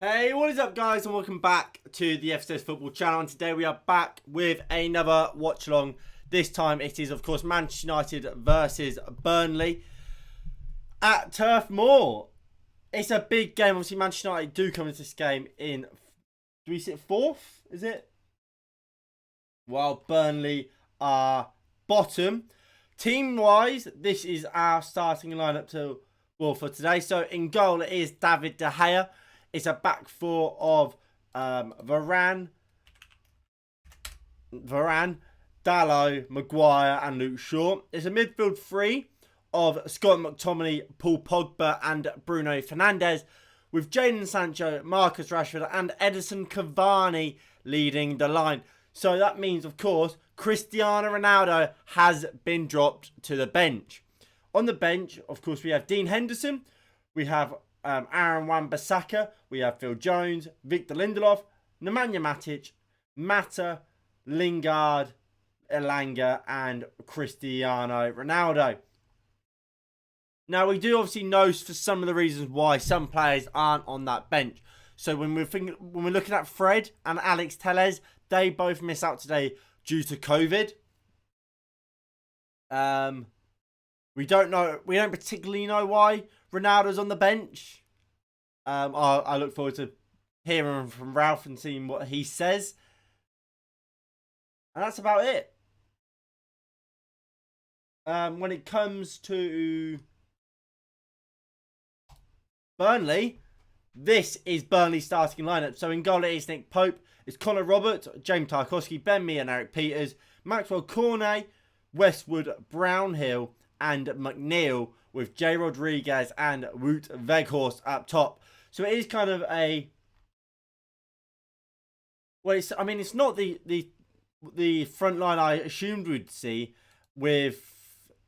Hey, what is up guys, and welcome back to the FCS Football channel. And today we are back with another watch along. This time it is of course Manchester United versus Burnley at Turf Moor. It's a big game. Obviously Manchester United do come into this game in, do we sit fourth, is it? While Burnley are bottom. Team wise, this is our starting lineup for today. So in goal it is David De Gea. It's a back four of Varane, Dalot, Maguire and Luke Shaw. It's a midfield three of Scott McTominay, Paul Pogba and Bruno Fernandes, with Jadon Sancho, Marcus Rashford and Edison Cavani leading the line. So that means, of course, Cristiano Ronaldo has been dropped to the bench. On the bench, of course, we have Dean Henderson, we have Aaron Wan-Bissaka, we have Phil Jones, Victor Lindelof, Nemanja Matic, Mata, Lingard, Elanga and Cristiano Ronaldo. Now we do obviously know for some of the reasons why some players aren't on that bench. So when we're looking at Fred and Alex Telles, they both miss out today due to COVID. We don't particularly know why Ronaldo's on the bench. I look forward to hearing from Ralph and seeing what he says. And that's about it. When it comes to Burnley, this is Burnley's starting lineup. So in goal it is Nick Pope, it's Connor Roberts, James Tarkowski, Ben Mee and Eric Peters, Maxwell Cornet, Westwood, Brownhill and McNeil, with Jay Rodriguez and Wout Weghorst up top. So it is kind of a... Well, it's not the front line I assumed we'd see with...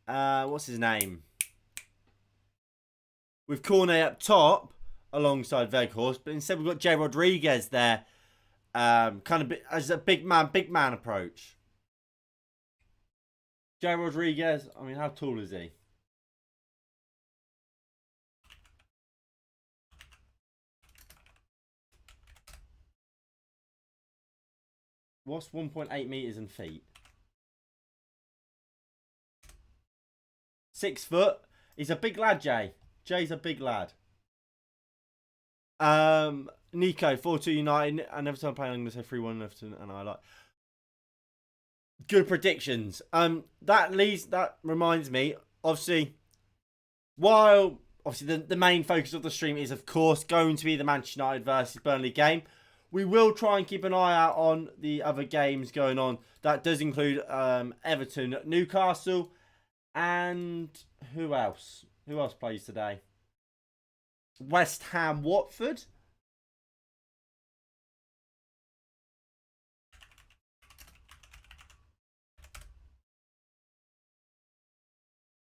what's his name? With Cornet up top alongside Weghorst. But instead we've got Jay Rodriguez there. Kind of as a big man approach. Jay Rodriguez, I mean, how tall is he? What's 1.8 meters in feet? 6 foot. He's a big lad, Jay. Jay's a big lad. Nico, 4-2 United. And every time I'm playing, I'm going to say 3-1 Everton, and I like. Good predictions. That reminds me, obviously, while obviously the main focus of the stream is of course going to be the Manchester United versus Burnley game, we will try and keep an eye out on the other games going on. That does include Everton, Newcastle, and who else? Who else plays today? West Ham, Watford.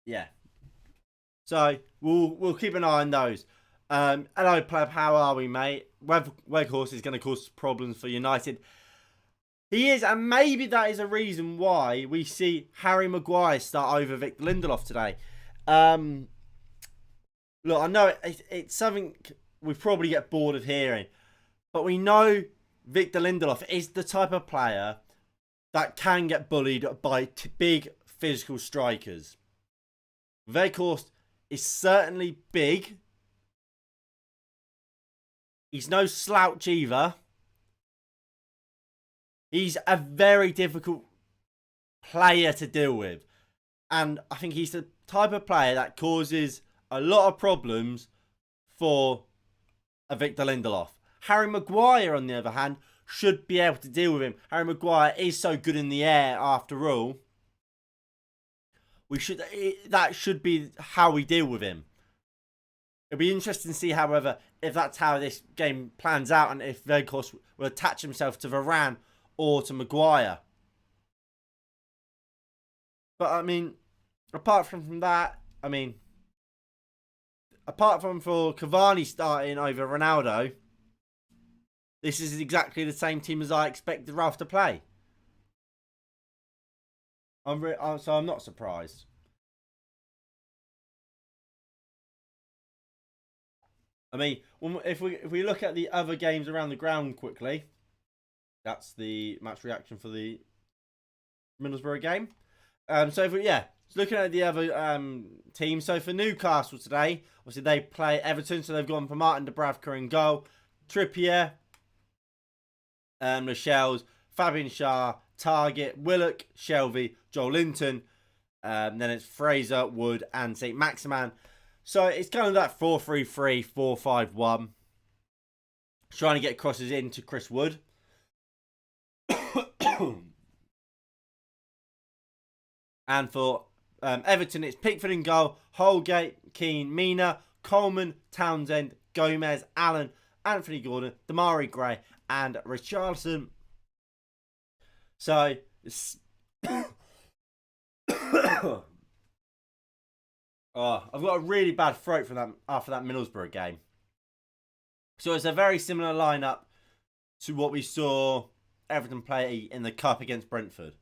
Yeah. So we'll keep an eye on those. Hello, pleb. How are we, mate? Weghorst is going to cause problems for United. He is, and maybe that is a reason why we see Harry Maguire start over Victor Lindelof today. Look, I know it's something we probably get bored of hearing, but we know Victor Lindelof is the type of player that can get bullied by big physical strikers. Weghorst is certainly big. He's no slouch either. He's a very difficult player to deal with. And I think he's the type of player that causes a lot of problems for a Victor Lindelof. Harry Maguire, on the other hand, should be able to deal with him. Harry Maguire is so good in the air after all. That should be how we deal with him. It'll be interesting to see, however, if that's how this game plans out and if Weghorst will attach himself to Varane or to Maguire. But, I mean, apart from that, I mean, apart from for Cavani starting over Ronaldo, this is exactly the same team as I expected Ralph to play. So I'm not surprised. I mean, if we look at the other games around the ground quickly, that's the match reaction for the Middlesbrough game. So looking at the other teams. So for Newcastle today, obviously they play Everton, so they've gone for Martin Dubravka in goal, Trippier, Lascelles, Fabian Schär, Target, Willock, Shelvey, Joel Linton. Then it's Fraser, Wood, and St. Maximan. So it's kind of that 4-3-3, 4-5-1. Trying to get crosses into Chris Wood. And for Everton, it's Pickford in goal, Holgate, Keane, Mina, Coleman, Townsend, Gomez, Allen, Anthony Gordon, Damari Gray, and Richarlison. So, I've got a really bad throat from that after that Middlesbrough game. So it's a very similar lineup to what we saw Everton play in the Cup against Brentford.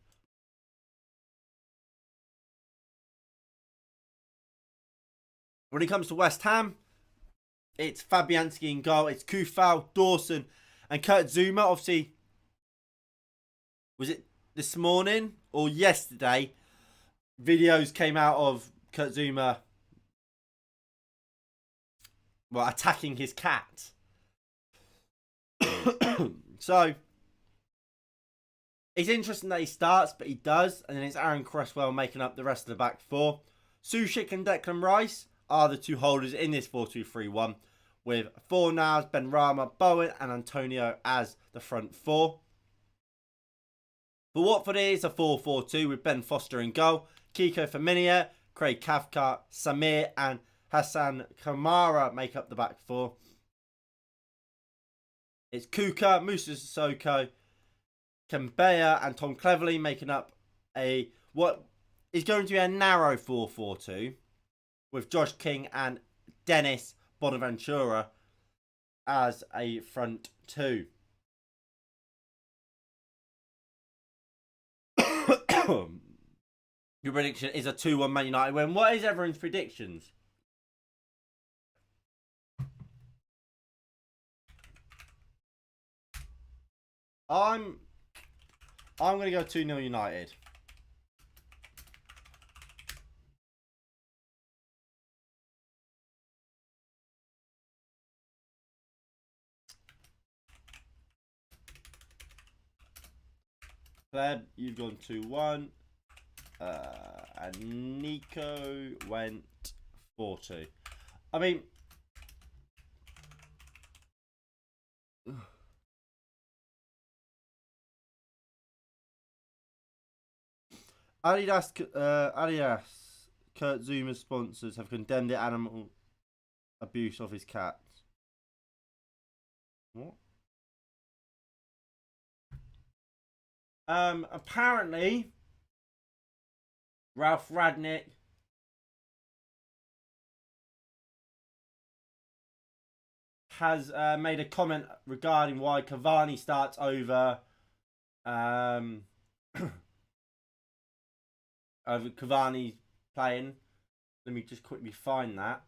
When it comes to West Ham, it's Fabianski in goal. It's Kufal, Dawson, and Kurt Zuma. Obviously, was it this morning or yesterday? Videos came out of Kurt Zuma, attacking his cat. So, it's interesting that he starts, but he does. And then it's Aaron Cresswell making up the rest of the back four. Sushik and Declan Rice are the two holders in this 4-2-3-1, with Fornals, Benrahma, Bowen, and Antonio as the front four. For Watford, it is a 4-4-2 with Ben Foster in goal, Kiko Firmino, Craig Cathcart, Samir, and Hassan Kamara make up the back four. It's Kuka, Musa Sissoko, Kambea, and Tom Cleverley making up what is going to be a narrow 4-4-2. With Josh King and Dennis Bonaventura as a front two. Your prediction is a 2-1 Man United win. What is everyone's predictions? I'm going to go 2-0 United. Pleb, you've gone 2-1. And Nico went 4-2. I mean, Adidas, Kurt Zuma's sponsors have condemned the animal abuse of his cats. What? Apparently, Ralph Radnick has made a comment regarding why Cavani starts over over Cavani playing. Let me just quickly find that.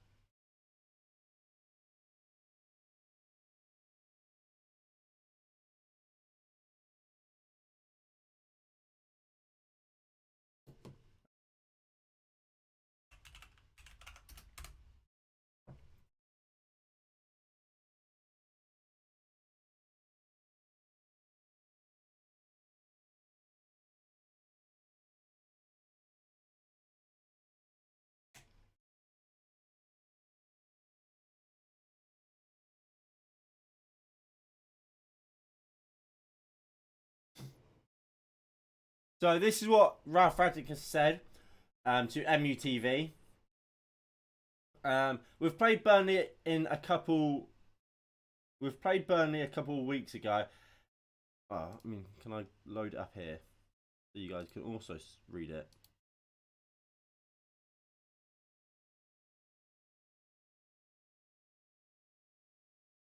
So this is what Ralph Radnick has said to MUTV. We've played Burnley a couple of weeks ago. I mean, can I load it up here so you guys can also read it?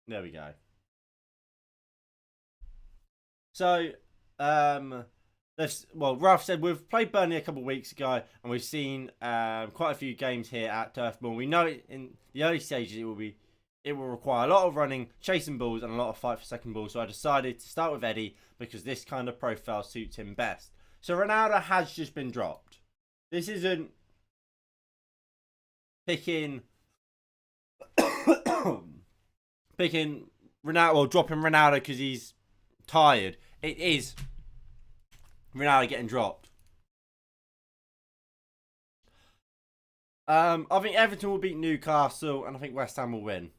There we go. So, Ralph said we've played Burnley a couple of weeks ago and we've seen quite a few games here at Turf Moor. We know in the early stages it will be it will require a lot of running, chasing balls, and a lot of fight for second ball. So I decided to start with Eddie because this kind of profile suits him best. So Ronaldo has just been dropped. This isn't picking Ronaldo or dropping Ronaldo because he's tired. It is Ronaldo getting dropped. I think Everton will beat Newcastle, and I think West Ham will win.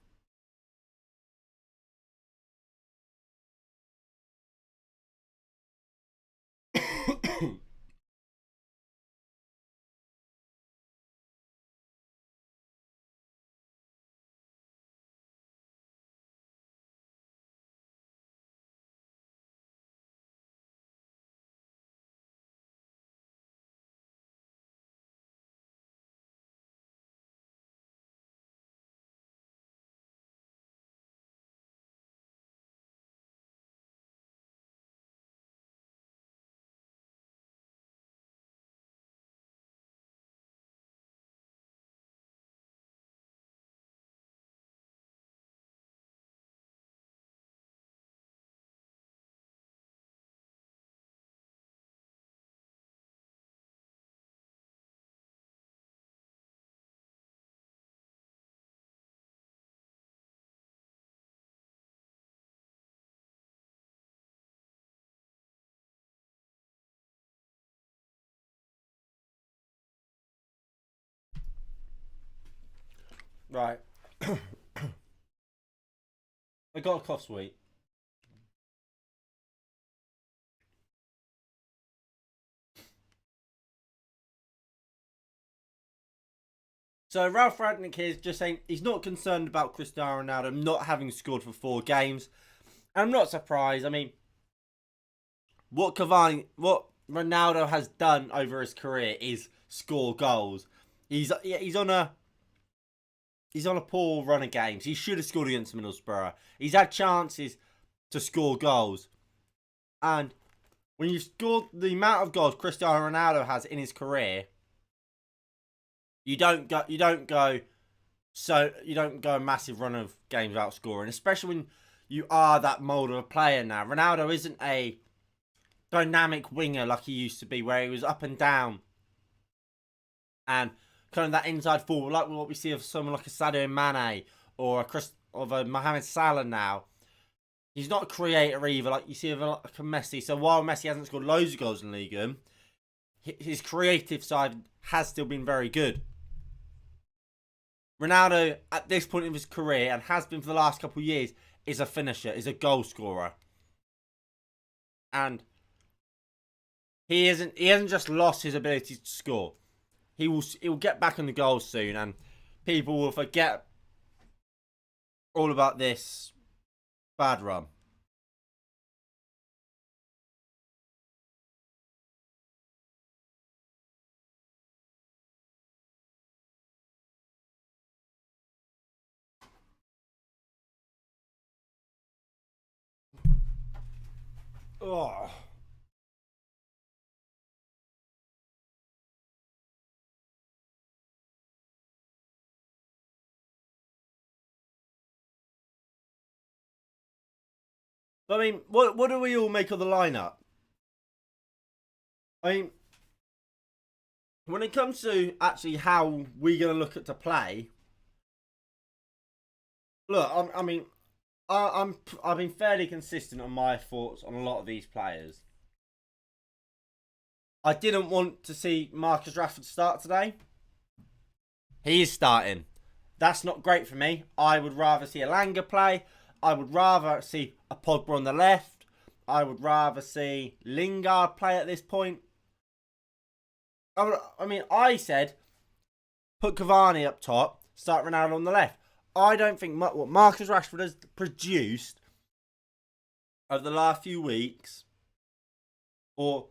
Right. I got a cough sweet. So Ralph Rangnick is just saying he's not concerned about Cristiano Ronaldo not having scored for 4 games. And I'm not surprised. I mean, what Ronaldo has done over his career is score goals. He's on a poor run of games. He should have scored against Middlesbrough. He's had chances to score goals. And when you score the amount of goals Cristiano Ronaldo has in his career, you don't go a massive run of games without scoring, especially when you are that mold of a player now. Ronaldo isn't a dynamic winger like he used to be, where he was up and down and kind of that inside forward, like what we see of someone like a Sadio Mane or a Mohamed Salah now. He's not a creator either, like you see of like a Messi. So while Messi hasn't scored loads of goals in the league, his creative side has still been very good. Ronaldo, at this point in his career, and has been for the last couple of years, is a finisher, is a goal scorer. And he hasn't just lost his ability to score. He will get back on the goals soon, and people will forget all about this bad run. Oh. But I mean, what do we all make of the lineup? I mean, when it comes to actually how we're going to look at to play, look, I've been fairly consistent on my thoughts on a lot of these players. I didn't want to see Marcus Rashford start today. He is starting. That's not great for me. I would rather see Elanga play. I would rather see a Pogba on the left. I would rather see Lingard play at this point. I said put Cavani up top, start Ronaldo on the left. I don't think what Marcus Rashford has produced over the last few weeks, or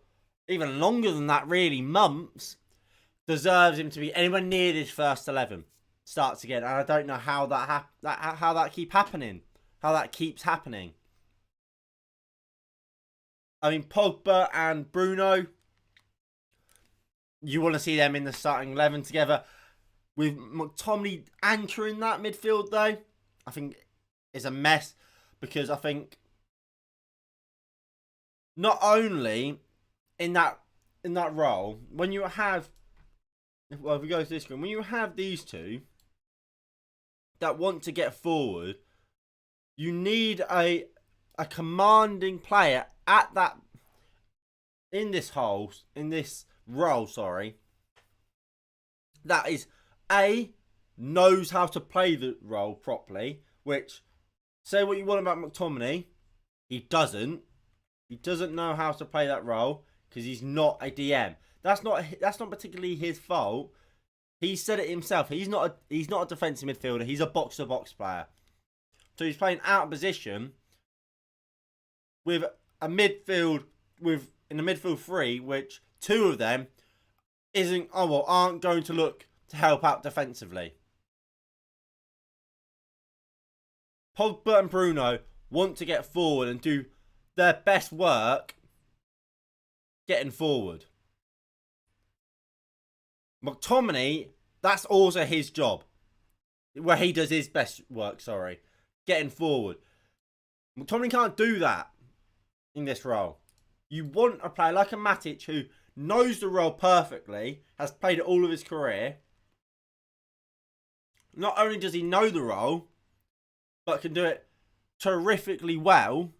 even longer than that, really, months, deserves him to be anywhere near this first 11. Starts again, and I don't know how that keeps happening. How that keeps happening. I mean, Pogba and Bruno, you want to see them in the starting 11 together. With McTominay anchoring that midfield, though, is a mess, because I think not only in that role, when you have, well, if we go to this screen, when you have these two that want to get forward, you need a commanding player at that, in this role, sorry, that is knows how to play the role properly. Which, say what you want about McTominay, he doesn't know how to play that role because he's not a DM. That's not particularly his fault. He said it himself. He's not a defensive midfielder. He's a box to box player. So he's playing out of position with a midfield in the midfield three, which two of them aren't going to look to help out defensively. Pogba and Bruno want to get forward and do their best work getting forward. McTominay, that's also his job, where he does his best work, getting forward. McTominay can't do that in this role. You want a player like a Matic who knows the role perfectly, has played it all of his career. Not only does he know the role, but can do it terrifically well.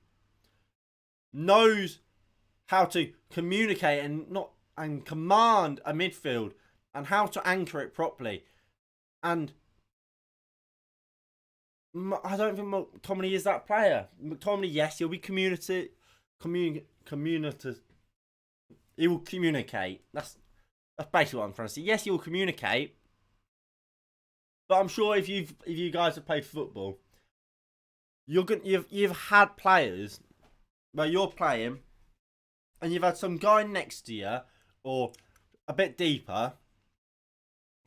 Knows how to communicate and command a midfield and how to anchor it properly. And I don't think McTominay is that player. McTominay, yes, he'll be he will communicate. That's basically what I'm trying to say. Yes, he will communicate. But I'm sure if you guys have played football, you've had players where you're playing and you've had some guy next to you or a bit deeper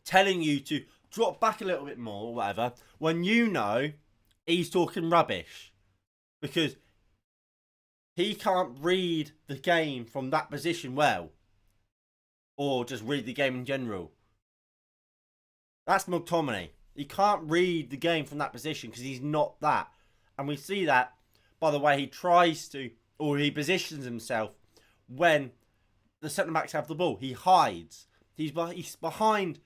telling you to drop back a little bit more or whatever, when you know he's talking rubbish because he can't read the game from that position well, or just read the game in general. That's McTominay. He can't read the game from that position because he's not that. And we see that by the way he tries to, or he positions himself when the centre-backs have the ball. He hides. He's behind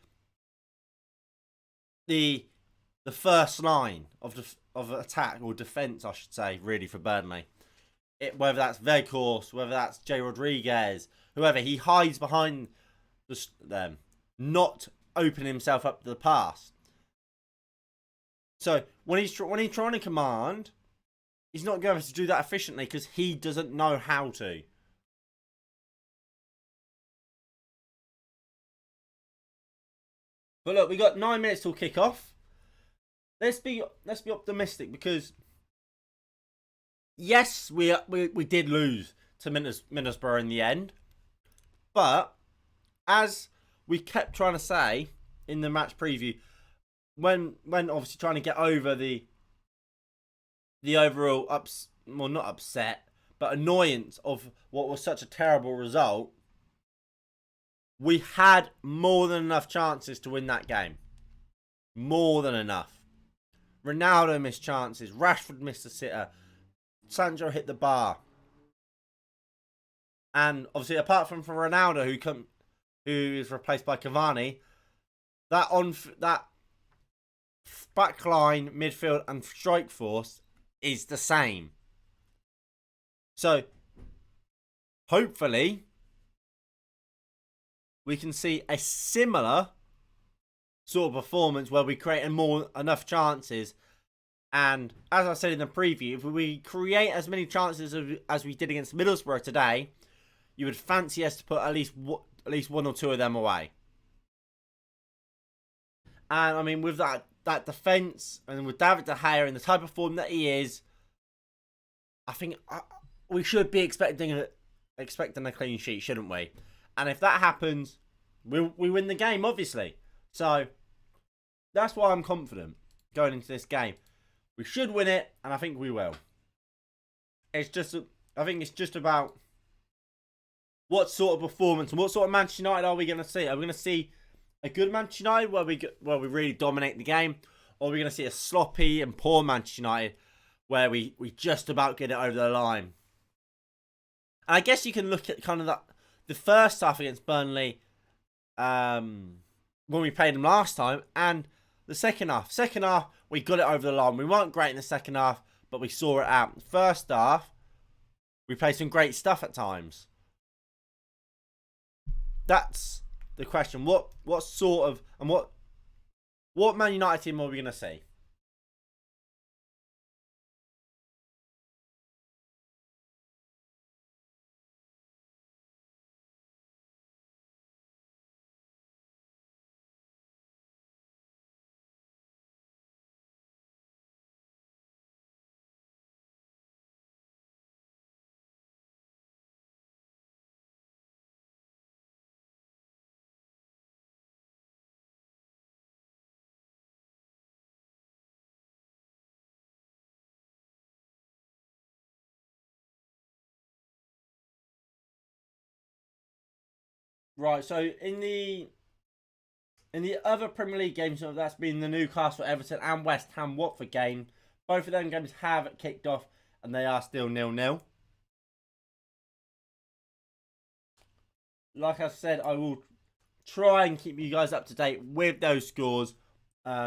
the first line of attack, or defence, I should say, really, for Burnley. Whether that's Weghorst, whether that's Jay Rodriguez, whoever, he hides behind them, not opening himself up to the pass. So when he's trying to command, he's not going to do that efficiently because he doesn't know how to. But look, we got 9 minutes till kick off. Let's be optimistic, because yes, we did lose to Middlesbrough in the end, but as we kept trying to say in the match preview, when obviously trying to get over the overall not upset, but annoyance of what was such a terrible result, we had more than enough chances to win that game. More than enough. Ronaldo missed chances. Rashford missed a sitter. Sancho hit the bar. And obviously, apart from Ronaldo, who is replaced by Cavani, that backline, midfield, and strike force is the same. So, hopefully, we can see a similar sort of performance where we create enough chances. And as I said in the preview, if we create as many chances as we did against Middlesbrough today, you would fancy us to put at least one or two of them away. And I mean, with that defence, and with David De Gea in the type of form that he is, I think we should be expecting a clean sheet, shouldn't we? And if that happens, we win the game, obviously. So that's why I'm confident going into this game. We should win it, and I think we will. I think it's just about what sort of performance and what sort of Manchester United are we going to see? Are we going to see a good Manchester United where we really dominate the game, or are we going to see a sloppy and poor Manchester United where we just about get it over the line? And I guess you can look at kind of the first half against Burnley when we played them last time, and the second half. Second half, we got it over the line. We weren't great in the second half, but we saw it out. First half, we played some great stuff at times. That's the question. What sort of, and what Man United team are we going to see? Right, so in the other Premier League games, so that's been the Newcastle, Everton and West Ham Watford game, both of them games have kicked off and they are still 0-0. Like I said, I will try and keep you guys up to date with those scores. But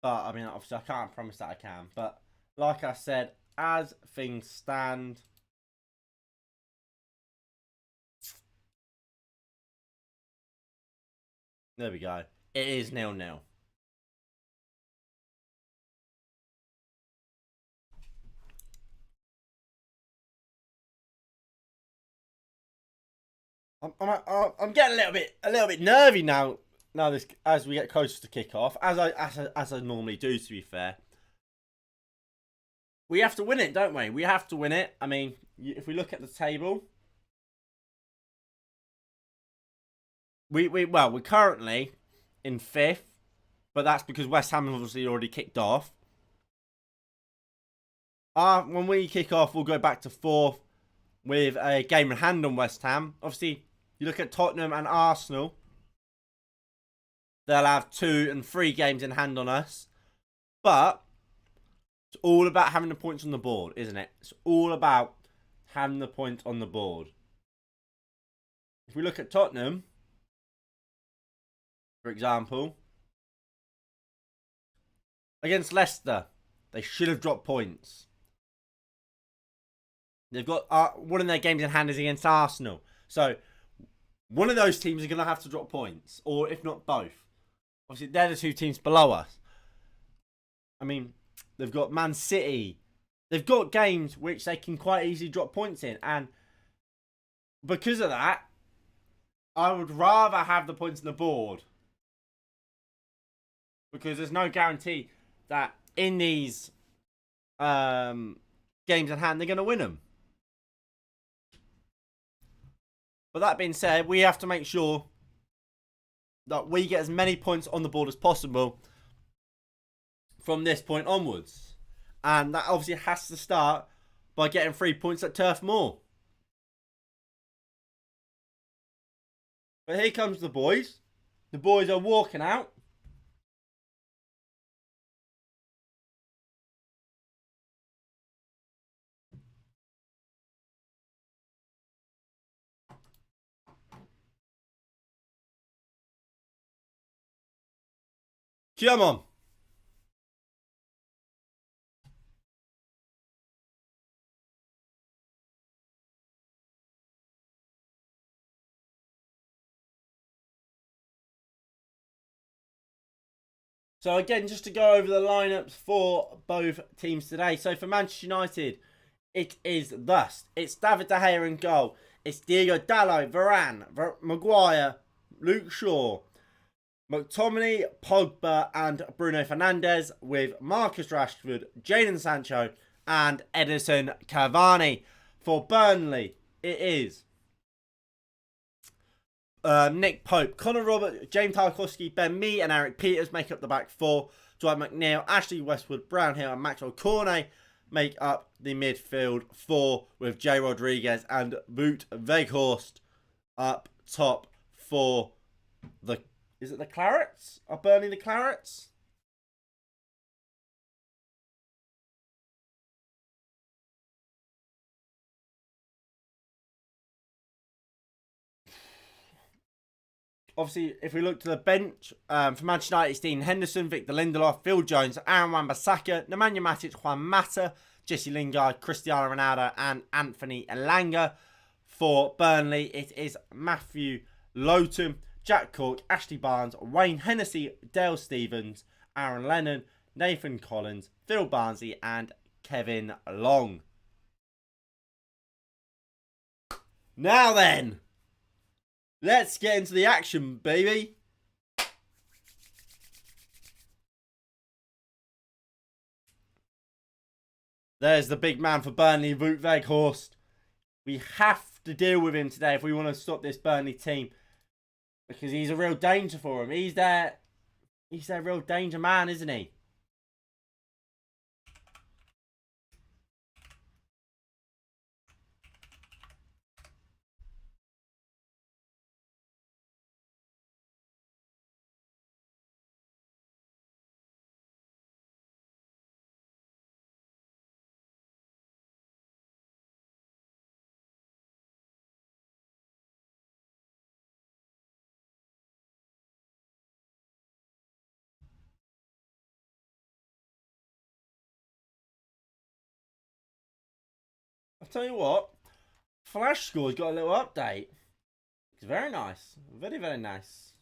I mean, obviously I can't promise that I can. But like I said, as things stand, there we go. It is 0-0. I'm getting a little bit nervy now. Now this, as we get closer to kick off, as I normally do. To be fair, we have to win it, don't we? We have to win it. I mean, if we look at the table, we're currently in 5th, but that's because West Ham obviously already kicked off. When we kick off, we'll go back to 4th with a game in hand on West Ham. Obviously, you look at Tottenham and Arsenal, they'll have 2 and 3 games in hand on us. But it's all about having the points on the board, isn't it? It's all about having the points on the board. If we look at Tottenham, for example, against Leicester, they should have dropped points. They've got one of their games in hand is against Arsenal. So one of those teams are going to have to drop points, or if not both. Obviously, they're the 2 teams below us. I mean, they've got Man City. They've got games which they can quite easily drop points in. And because of that, I would rather have the points on the board. Because there's no guarantee that in these games in hand, they're going to win them. But that being said, we have to make sure that we get as many points on the board as possible from this point onwards. And that obviously has to start by getting 3 points at Turf Moor. But here comes the boys. The boys are walking out. Come on. So again, just to go over the lineups for both teams today. So for Manchester United, it is thus. It's David De Gea in goal. It's Diego Dalot, Varane, Maguire, Luke Shaw, McTominay, Pogba and Bruno Fernandes, with Marcus Rashford, Jadon Sancho and Edison Cavani. For Burnley, it is Nick Pope, Connor Roberts, James Tarkowski, Ben Mee and Eric Peters make up the back 4. Dwight McNeil, Ashley Westwood, Brownhill and Maxwell Cornet make up the midfield 4, with Jay Rodriguez and Wout Weghorst up top for the Is it the Clarets? Are Burnley the Clarets? Obviously, if we look to the bench, for Manchester United, it's Dean Henderson, Victor Lindelof, Phil Jones, Aaron Wan-Bissaka, Nemanja Matic, Juan Mata, Jesse Lingard, Cristiano Ronaldo, and Anthony Elanga. For Burnley, it is Matthew Lowton, Jack Cork, Ashley Barnes, Wayne Hennessy, Dale Stevens, Aaron Lennon, Nathan Collins, Phil Barnsley, and Kevin Long. Now then, let's get into the action, baby. There's the big man for Burnley, Wout Weghorst. We have to deal with him today if we want to stop this Burnley team, because he's a real danger for him. He's their real danger man, isn't he? I'll tell you what, Flash Score's got a little update. It's very nice. Very, very nice.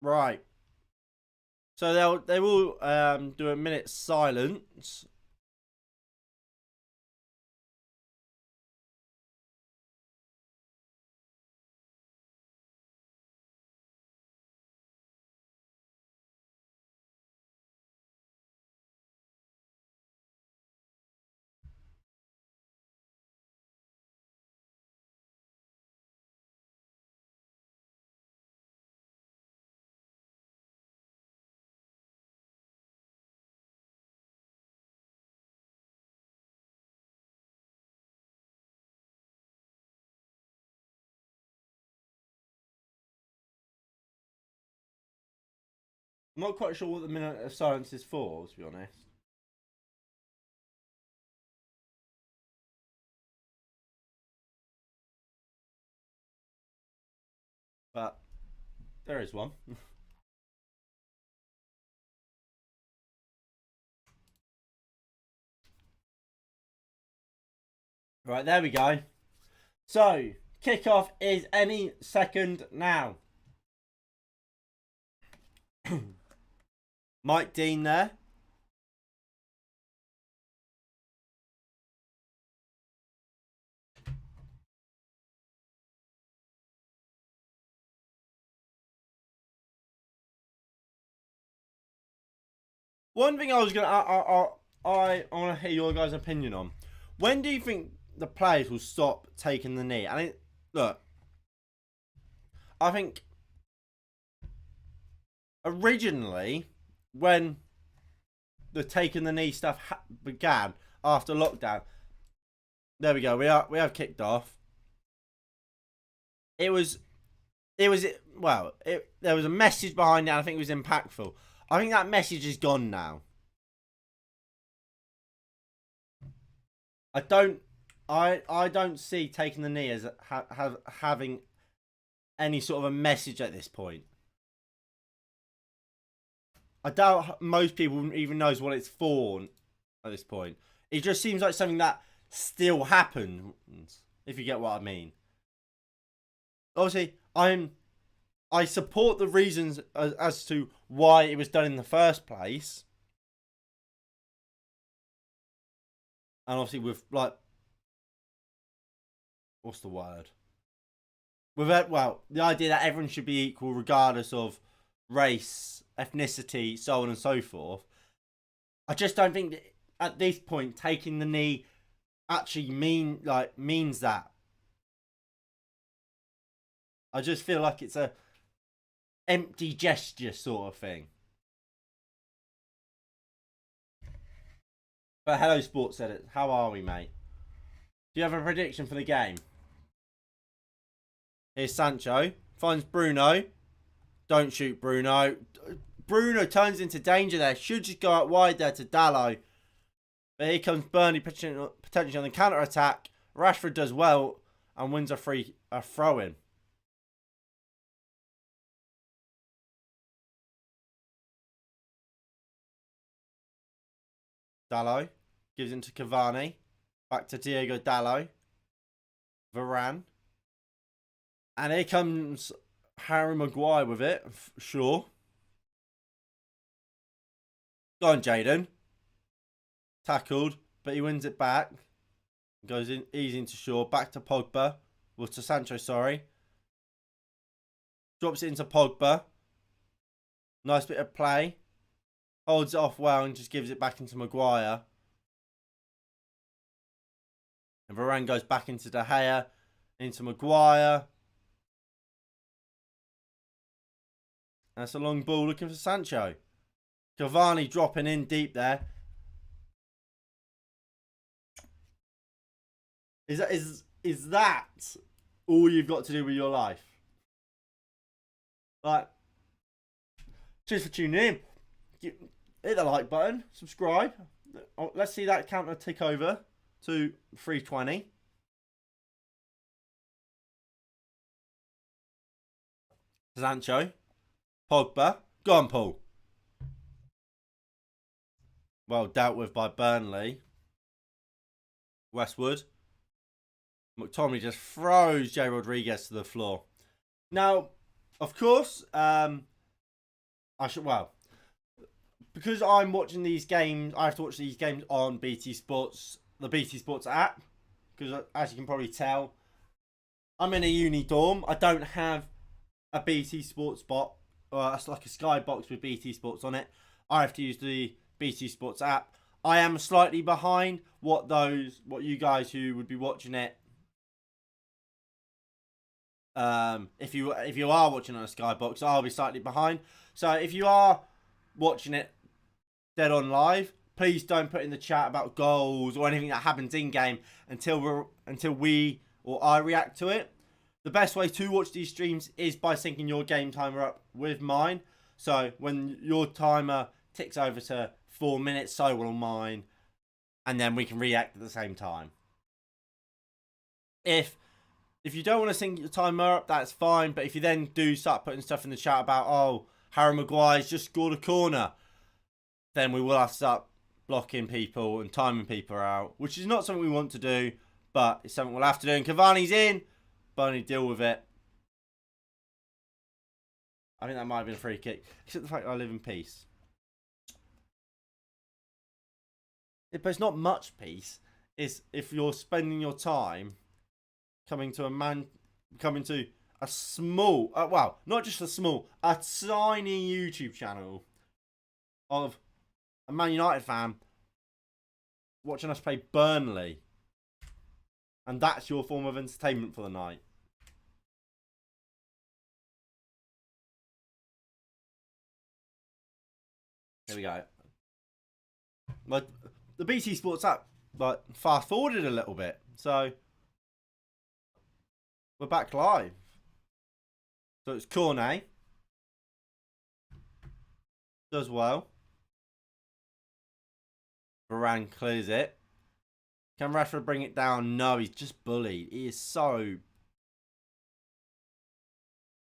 Right. So they will do a minute's silence. I'm not quite sure what the minute of silence is for, to be honest. But there is one. Right, there we go. So, kickoff is any second now. Mike Dean there. One thing I was gonna, I want to hear your guys' opinion on. When do you think the players will stop taking the knee? I mean, look, I think originally when the taking the knee stuff began after lockdown, there we go. We have kicked off. There was a message behind it. And I think it was impactful. I think that message is gone now. I don't see taking the knee as having any sort of a message at this point. I doubt most people even knows what it's for at this point. It just seems like something that still happens, if you get what I mean. Obviously, I support the reasons as to why it was done in the first place. And obviously with, like, what's the word? With it, well, the idea that everyone should be equal regardless of race, ethnicity, so on and so forth. I just don't think that at this point taking the knee actually means that. I just feel like it's a empty gesture sort of thing. But hello, Sports Edit. How are we, mate? Do you have a prediction for the game? Here's Sancho. Finds Bruno. Don't shoot Bruno. Bruno turns into danger there. Should just go out wide there to Dalot. But here comes Burnley potentially on the counter-attack. Rashford does well and wins a throw-in. Dalot gives it to Cavani. Back to Diego Dalot. Varane. And here comes Harry Maguire with it. Sure. Go on, Jaden. Tackled, but he wins it back. Goes in easy into Shaw. Back to Pogba. Well, to Sancho, sorry. Drops it into Pogba. Nice bit of play. Holds it off well and just gives it back into Maguire. And Varane goes back into De Gea. Into Maguire. That's a long ball looking for Sancho. Cavani dropping in deep there. Is that all you've got to do with your life? Like, cheers for tuning in. Hit the like button, subscribe. Let's see that counter tick over to 320. Sancho. Pogba. Go on, Paul. Well dealt with by Burnley. Westwood. McTominay just throws Jay Rodriguez to the floor. Now, of course, because I'm watching these games, I have to watch these games on BT Sports, the BT Sports app. Because as you can probably tell, I'm in a uni dorm. I don't have a BT Sports bot. It's like a Sky box with BT Sports on it. I have to use the BT Sports app. I am slightly behind what you guys who would be watching it. If you are watching on a Sky box, I'll be slightly behind. So if you are watching it dead on live, please don't put in the chat about goals or anything that happens in game until we or I react to it. The best way to watch these streams is by syncing your game timer up with mine. So when your timer ticks over to 4 minutes, so will mine, and then we can react at the same time. If you don't want to sync your timer up, that's fine. But if you then do start putting stuff in the chat about, oh, Harry Maguire's just scored a corner, then we will have to start blocking people and timing people out, which is not something we want to do, but it's something we'll have to do. And Cavani's in. Burnley deal with it. I think that might have been a free kick. Except the fact that I live in peace. But it's not much peace. It's if you're spending your time coming to a small, well, not just a small, a tiny YouTube channel of a Man United fan watching us play Burnley. And that's your form of entertainment for the night. Here we go. But the BT Sports app fast forwarded a little bit. So we're back live. So it's Cornet. Does well. Varane clears it. Can Rashford bring it down? No, he's just bullied. He is so...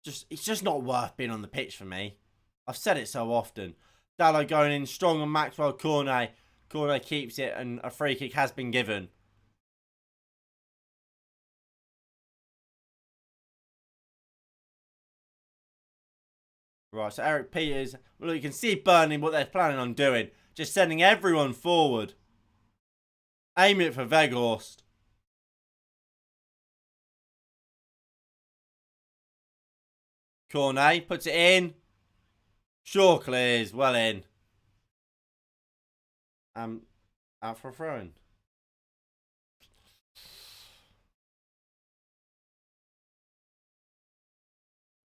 It's just not worth being on the pitch for me. I've said it so often. Dalot going in strong on Maxwell. Cornet keeps it and a free kick has been given. Right, so Eric Peters. Well, you can see Burnley what they're planning on doing. Just sending everyone forward. Aim it for Weghorst. Cornet puts it in. Shaw clears. Well in. Out for a throw-in.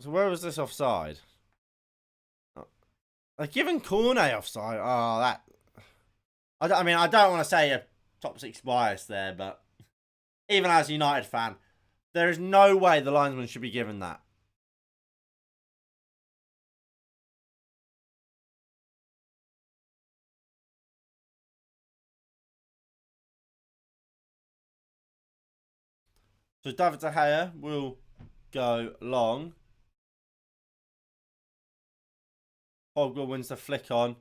So where was this offside? They've given Cornet offside. Oh, that... I mean, I don't want to say a top 6 bias there, but even as a United fan, there is no way the linesman should be given that. So David De Gea will go long. Pogba wins the flick on,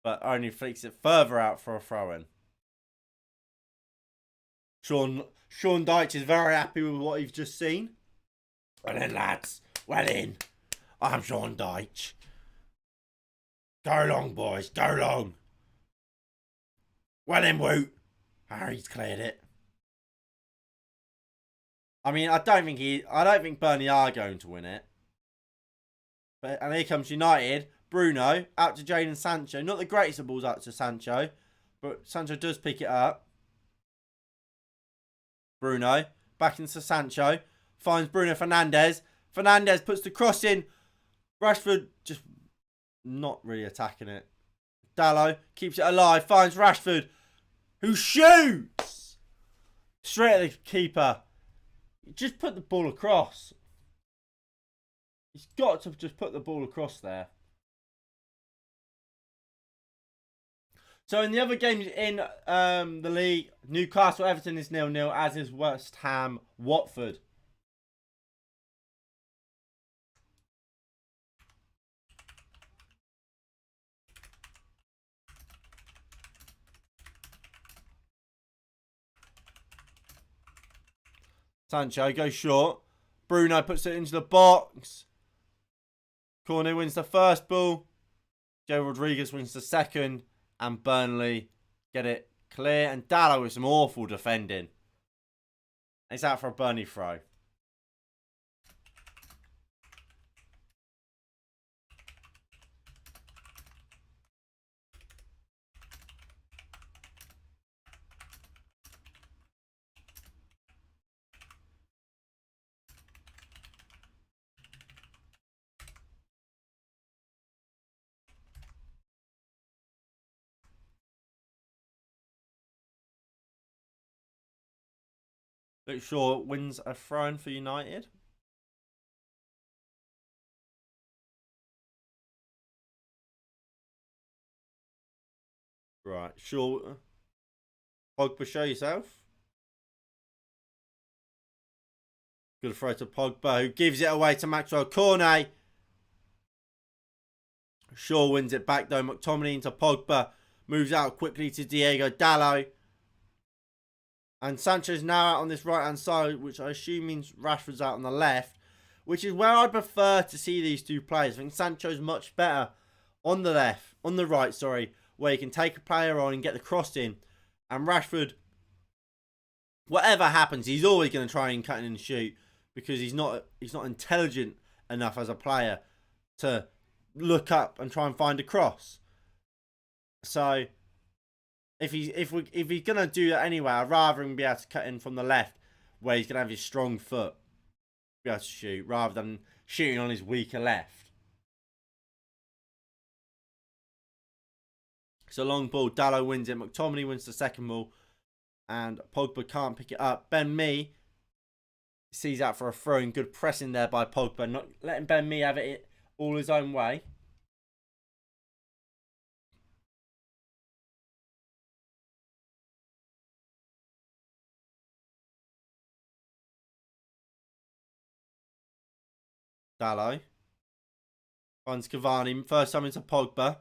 but only flicks it further out for a throw-in. Sean Dyche is very happy with what he's just seen. Well in, lads. Well in. I'm Sean Dyche. Go long, boys. Go long. Well in, Woot. Harry's cleared it. I mean, I don't think Burnley are going to win it. And here comes United. Bruno out to Jadon Sancho. Not the greatest of balls out to Sancho, but Sancho does pick it up. Bruno back into Sancho. Finds Bruno Fernandes. Fernandes puts the cross in. Rashford just not really attacking it. Dalot keeps it alive. Finds Rashford, who shoots straight at the keeper. Just put the ball across. He's got to just put the ball across there. So in the other games in the league, Newcastle Everton is 0-0, as is West Ham Watford. Sancho goes short. Bruno puts it into the box. Corner wins the first ball. Joe Rodriguez wins the second. And Burnley get it clear. And Dalot with some awful defending. It's out for a Burnley throw. Luke Shaw wins a throw-in for United. Right, Shaw. Pogba, show yourself. Good throw to Pogba, who gives it away to Maxwell Cornet. Shaw wins it back though. McTominay into Pogba. Moves out quickly to Diego Dalot. And Sancho's now out on this right-hand side, which I assume means Rashford's out on the left, which is where I prefer to see these two players. I think Sancho's much better on the left, on the right, sorry, where he can take a player on and get the cross in. And Rashford, whatever happens, he's always going to try and cut in and shoot because he's not intelligent enough as a player to look up and try and find a cross. So if he's gonna do that anyway, I'd rather him be able to cut in from the left, where he's gonna have his strong foot, be able to shoot, rather than shooting on his weaker left. It's a long ball. Dalot wins it. McTominay wins the second ball, and Pogba can't pick it up. Ben Mee sees out for a throw in. Good pressing there by Pogba, not letting Ben Mee have it all his own way. Dalot finds Cavani. First time into Pogba.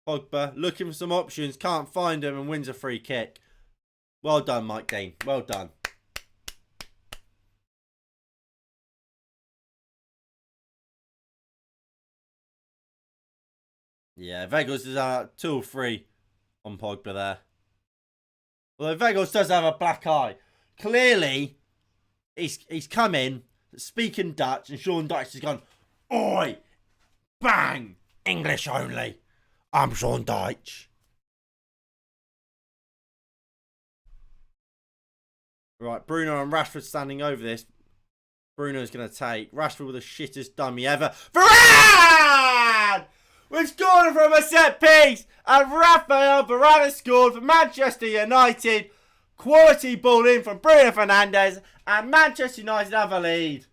Pogba looking for some options. Can't find him and wins a free kick. Well done, Mike Dean. Well done. Yeah, Vegas is 2 or 3 on Pogba there. Although Vegas does have a black eye. Clearly, he's come in speaking Dutch, and Sean Dyche has gone, oi, bang, English only. I'm Sean Dyche. Right, Bruno and Rashford standing over this. Bruno's going to take. Rashford with the shittest dummy ever. Varane! We've scored from a set piece, and Rafael Varane scored for Manchester United. Quality ball in from Bruno Fernandes, and Manchester United have a lead.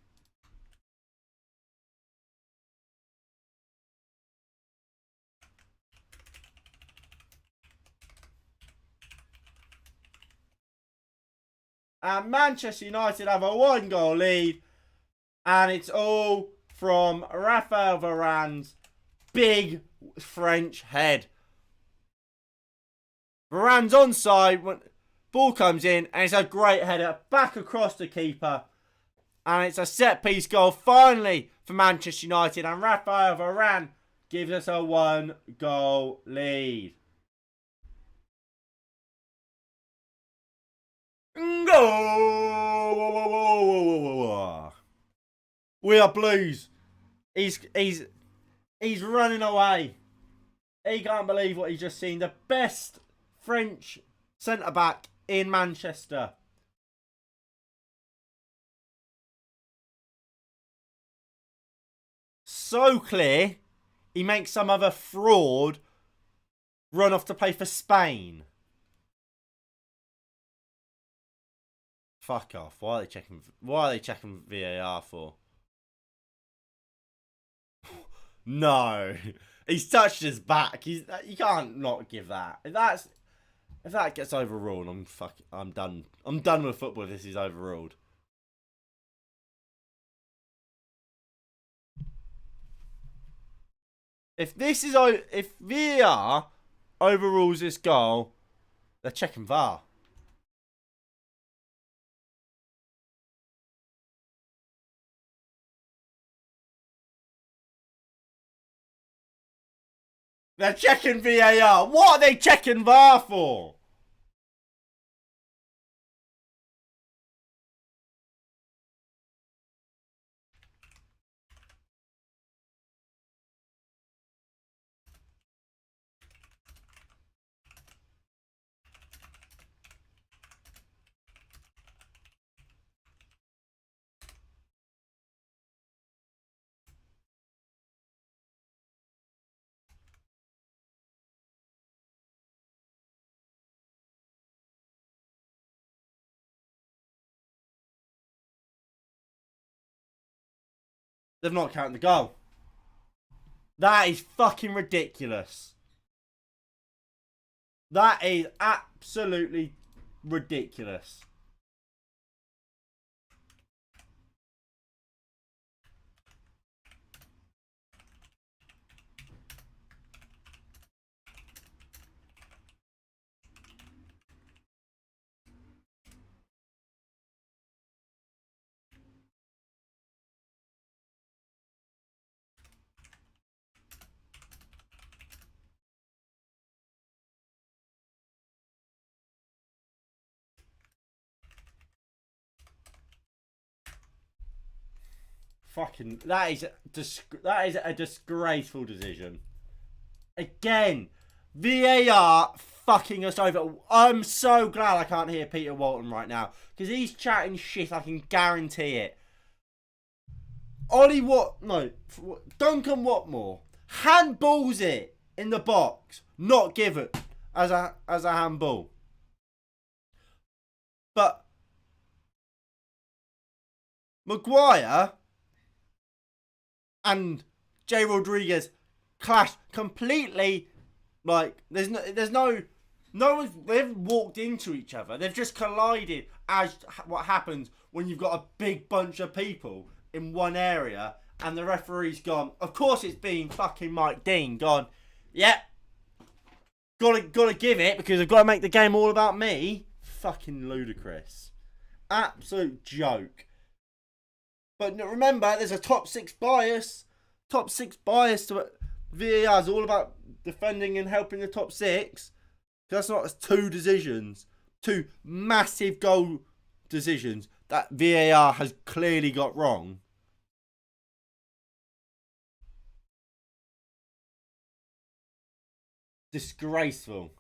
And Manchester United have a 1-goal lead, and it's all from Rafael Varane's big French head. Varane's onside when ball comes in, and it's a great header back across the keeper. And it's a set-piece goal finally for Manchester United, and Rafael Varane gives us a 1-goal lead. Go! We are Blues. He's running away. He can't believe what he's just seen. The best French centre-back in Manchester. So clear, he makes some other fraud run off to play for Spain. Fuck off. Why are they checking VAR for? No. He's touched his back. You can't not give that. If that gets overruled, I'm done. I'm done with football if this is overruled. If VAR overrules this goal, they're checking VAR. They're checking VAR. What are they checking VAR for? They've not counted the goal. That is fucking ridiculous. That is absolutely ridiculous. Fucking, that is a disgraceful decision. Again, VAR fucking us over. I'm so glad I can't hear Peter Walton right now, because he's chatting shit, I can guarantee it. Duncan Watmore handballs it in the box, not give it as a handball. But Maguire and Jay Rodriguez clash completely. Like, there's no one's, they've walked into each other. They've just collided, as what happens when you've got a big bunch of people in one area, and the referee's gone, of course it's being fucking Mike Dean, gone, yep, gotta give it, because I've got to make the game all about me. Fucking ludicrous. Absolute joke. But remember, there's a top six bias. Top six bias to it. VAR is all about defending and helping the top six. That's not two decisions. Two massive goal decisions that VAR has clearly got wrong. Disgraceful.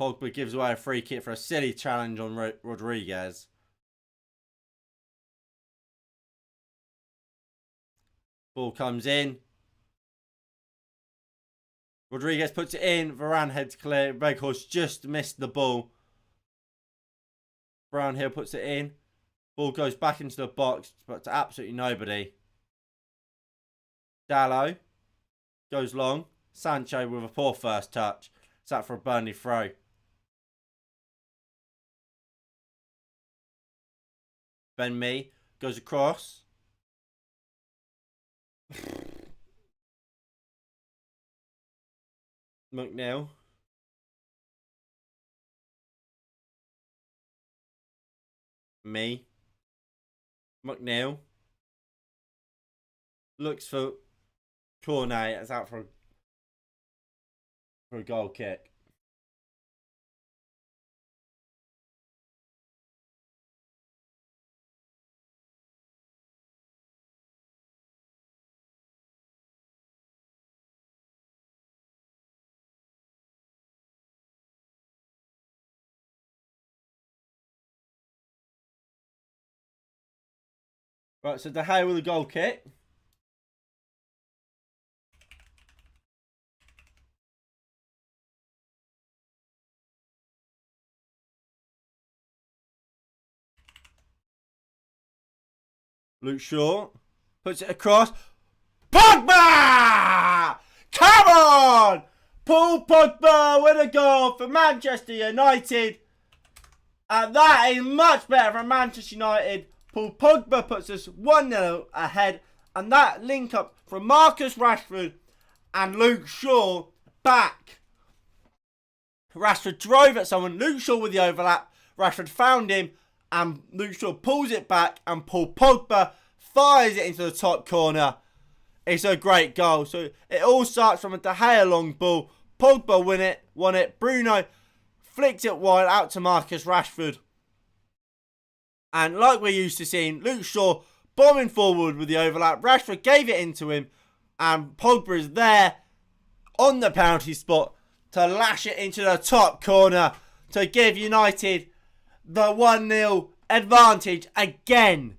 Pogba gives away a free kick for a silly challenge on Rodriguez. Ball comes in. Rodriguez puts it in. Varane heads clear. Weghorst just missed the ball. Brownhill puts it in. Ball goes back into the box, but to absolutely nobody. Dallo goes long. Sancho with a poor first touch. It's out for a Burnley throw. Ben Mee goes across. McNeil. McNeil. Looks for Cornet. It's out for a goal kick. Right, so De Gea with a goal kick. Luke Shaw puts it across. Pogba! Come on! Paul Pogba with a goal for Manchester United. And that is much better for Manchester United. Paul Pogba puts us 1-0 ahead. And that link up from Marcus Rashford and Luke Shaw back. Rashford drove at someone. Luke Shaw with the overlap. Rashford found him. And Luke Shaw pulls it back. And Paul Pogba fires it into the top corner. It's a great goal. So it all starts from a De Gea long ball. Pogba won it. Bruno flicked it wide out to Marcus Rashford. And like we're used to seeing, Luke Shaw bombing forward with the overlap. Rashford gave it into him. And Pogba is there on the penalty spot to lash it into the top corner to give United the 1-0 advantage again.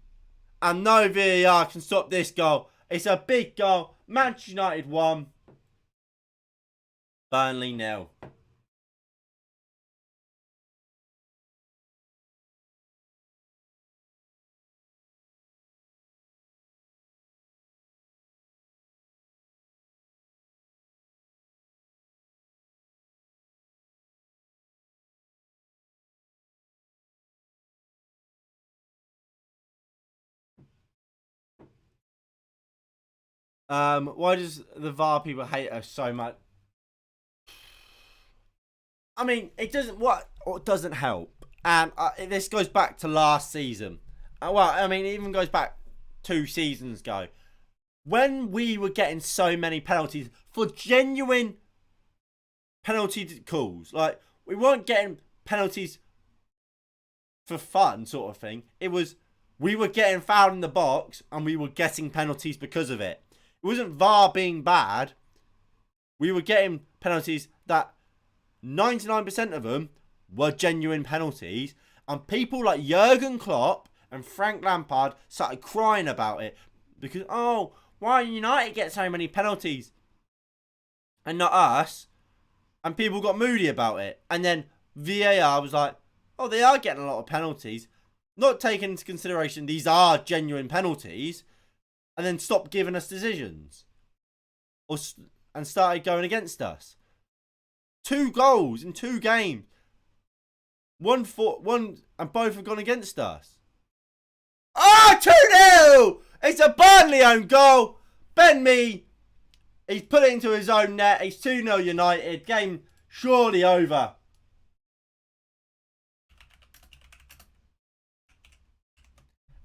And no VAR can stop this goal. It's a big goal. Manchester United 1. Burnley 0. Why does the VAR people hate us so much? I mean, it doesn't help. And this goes back to last season. Well, I mean, it even goes back 2 seasons ago. When we were getting so many penalties for genuine penalty calls. Like, we weren't getting penalties for fun sort of thing. It was, we were getting fouled in the box and we were getting penalties because of it. It wasn't VAR being bad. We were getting penalties that 99% of them were genuine penalties. And people like Jurgen Klopp and Frank Lampard started crying about it. Because, oh, why United get so many penalties and not us? And people got moody about it. And then VAR was like, oh, they are getting a lot of penalties. Not taking into consideration these are genuine penalties. And then stopped giving us decisions. And started going against us. 2 goals in 2 games. One and both have gone against us. Oh, 2-0! It's a Burnley own goal. Ben Mee, he's put it into his own net. It's 2-0 United. Game surely over.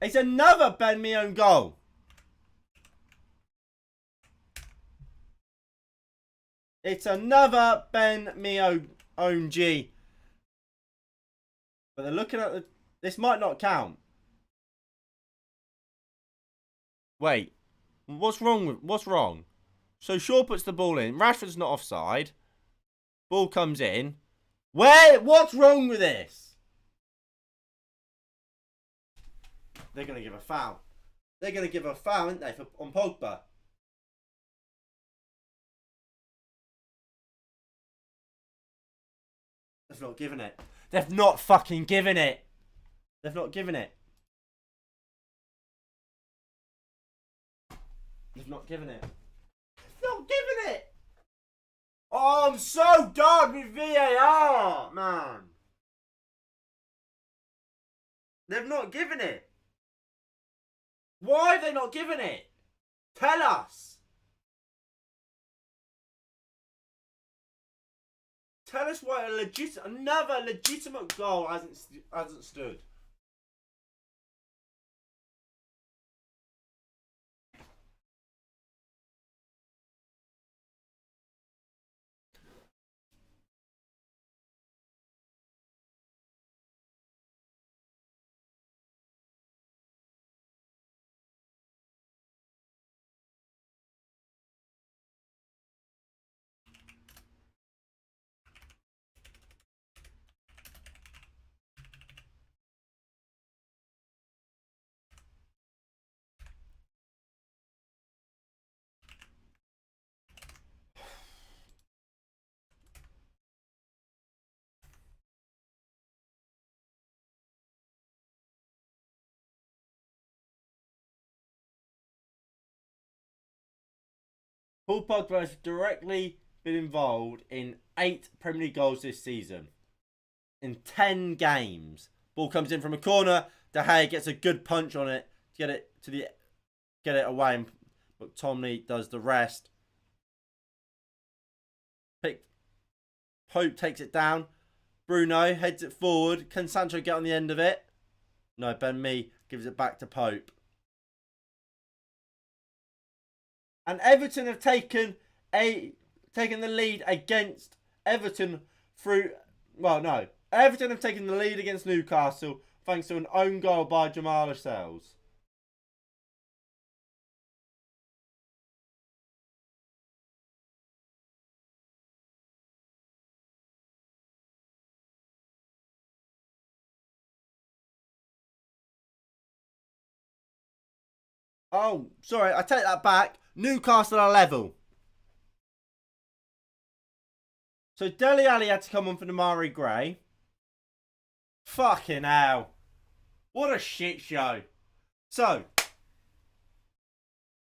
It's another Ben Mee own goal. It's another Ben Mee own G. But they're looking at this might not count. Wait. What's wrong? So Shaw puts the ball in. Rashford's not offside. Ball comes in. What's wrong with this? They're going to give a foul. They're going to give a foul, aren't they, on Pogba? They've not given it. They've not fucking given it. They've not given it. They've not given it. They've not given it. Oh, I'm so done with VAR, man. They've not given it. Why have they not given it? Tell us. Tell us why another legitimate goal hasn't stood. Paul Pogba has directly been involved in 8 Premier League goals this season. In 10 games. Ball comes in from a corner. De Gea gets a good punch on it to get it away, and McTominay does the rest. Pope takes it down. Bruno heads it forward. Can Sancho get on the end of it? No, Ben Mee gives it back to Pope. And Everton have taken the lead against Everton through. Well, no. Everton have taken the lead against Newcastle thanks to an own goal by Jamal Lascelles. Oh, sorry, I take that back. Newcastle are level. So Dele Alli had to come on for Damari Gray. Fucking hell. What a shit show. So,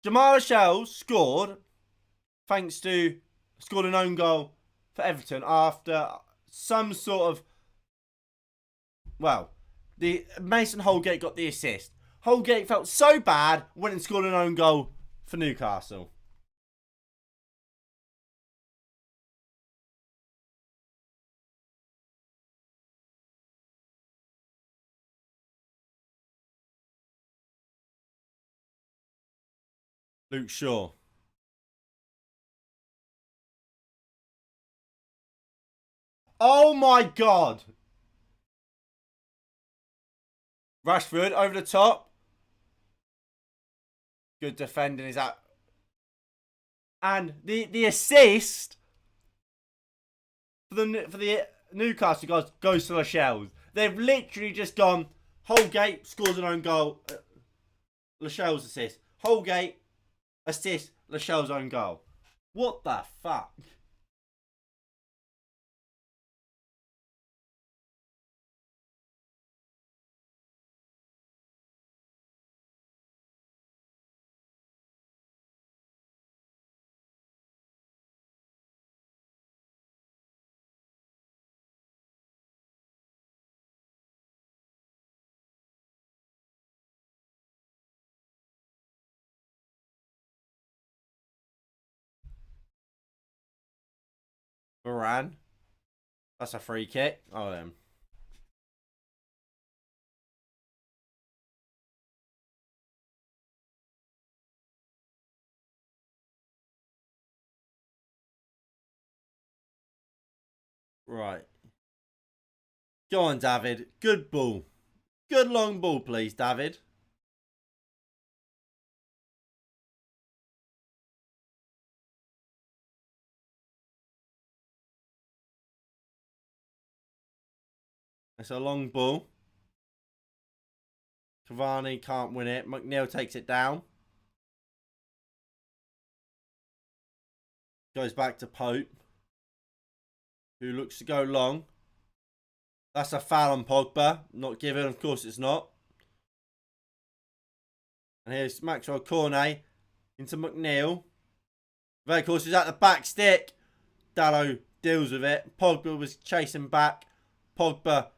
Jamal Lascelles scored scored an own goal for Everton after some sort of, well, the Mason Holgate got the assist. Holgate felt so bad, went and scored an own goal for Newcastle. Luke Shaw. Oh my God. Rashford over the top. Good defending is out. And the assist for the Newcastle guys goes to Lascelles. They've literally just gone, Holgate scores an own goal. Lascelles assist. Holgate assist. Lascelles own goal. What the fuck? Moran. That's a free kick. Oh, then. Right. Go on, David. Good ball. Good long ball, please, David. It's a long ball. Cavani can't win it. McNeil takes it down. Goes back to Pope, who looks to go long. That's a foul on Pogba. Not given, of course it's not. And here's Maxwell Cornet into McNeil. Of course, he's at the back stick. Dallo deals with it. Pogba was chasing back. Pogba,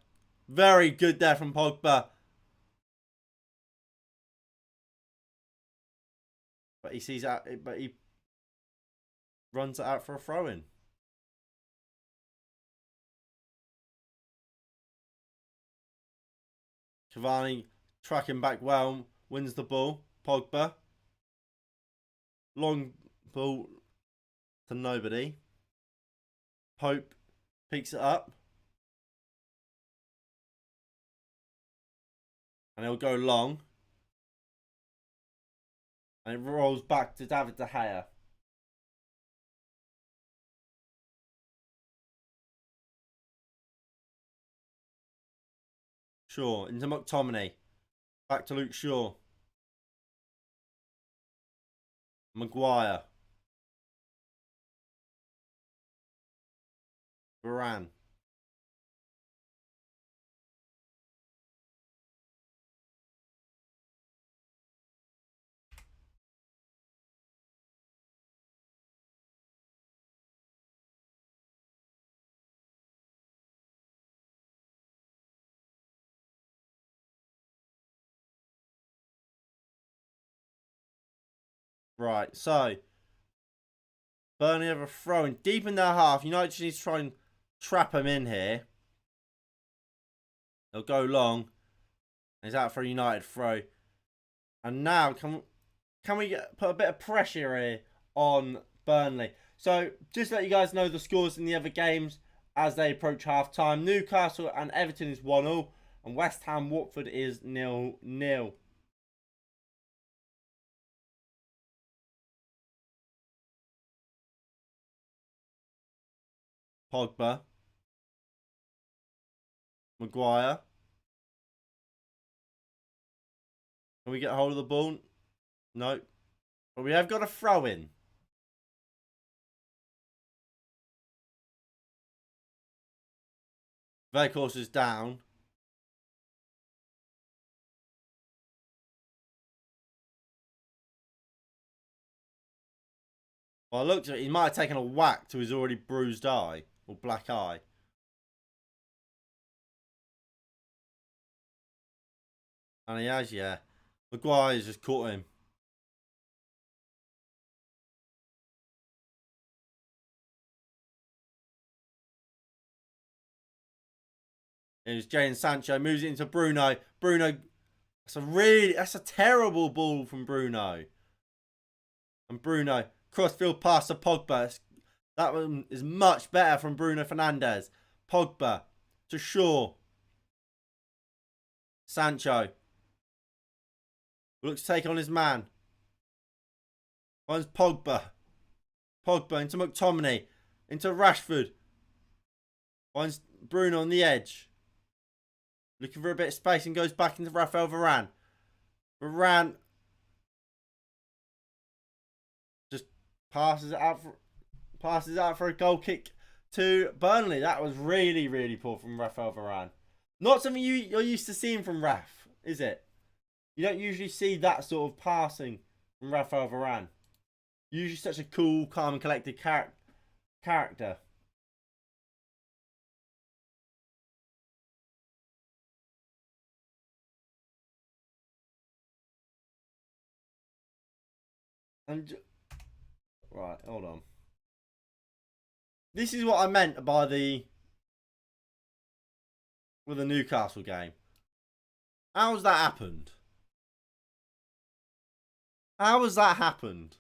very good there from Pogba. But he sees out, but he runs it out for a throw-in. Cavani tracking back well, wins the ball. Pogba. Long ball to nobody. Pope picks it up. And he'll go long. And it rolls back to David De Gea. Shaw into McTominay. Back to Luke Shaw. Maguire. Varane. Right, so Burnley have a throw in deep in their half. United just needs to try and trap him in here. They'll go long. He's out for a United throw. And now, can we put a bit of pressure here on Burnley? So, just to let you guys know the scores in the other games as they approach half-time. Newcastle and Everton is 1-0. And West Ham Watford is 0-0. Pogba. Maguire. Can we get hold of the ball? No. But we have got a throw in. Veghorst is down. Well, I looked at it, he might have taken a whack to his already bruised eye. Or black eye. And he has, yeah. Maguire's just caught him. It was Jadon Sancho. Moves it into Bruno. Bruno. That's a terrible ball from Bruno. And Bruno. Crossfield pass to Pogba. That one is much better from Bruno Fernandes. Pogba. To Shaw. Sancho. Looks to take on his man. Finds Pogba. Pogba into McTominay. Into Rashford. Finds Bruno on the edge. Looking for a bit of space and goes back into Raphael Varane. Varane just passes it out for a goal kick to Burnley. That was really, really poor from Raphael Varane. Not something you're used to seeing from Raf, is it? You don't usually see that sort of passing from Raphael Varane. Usually such a cool, calm and collected character. And right, hold on. This is what I meant by with the Newcastle game. How's that happened? How has that happened?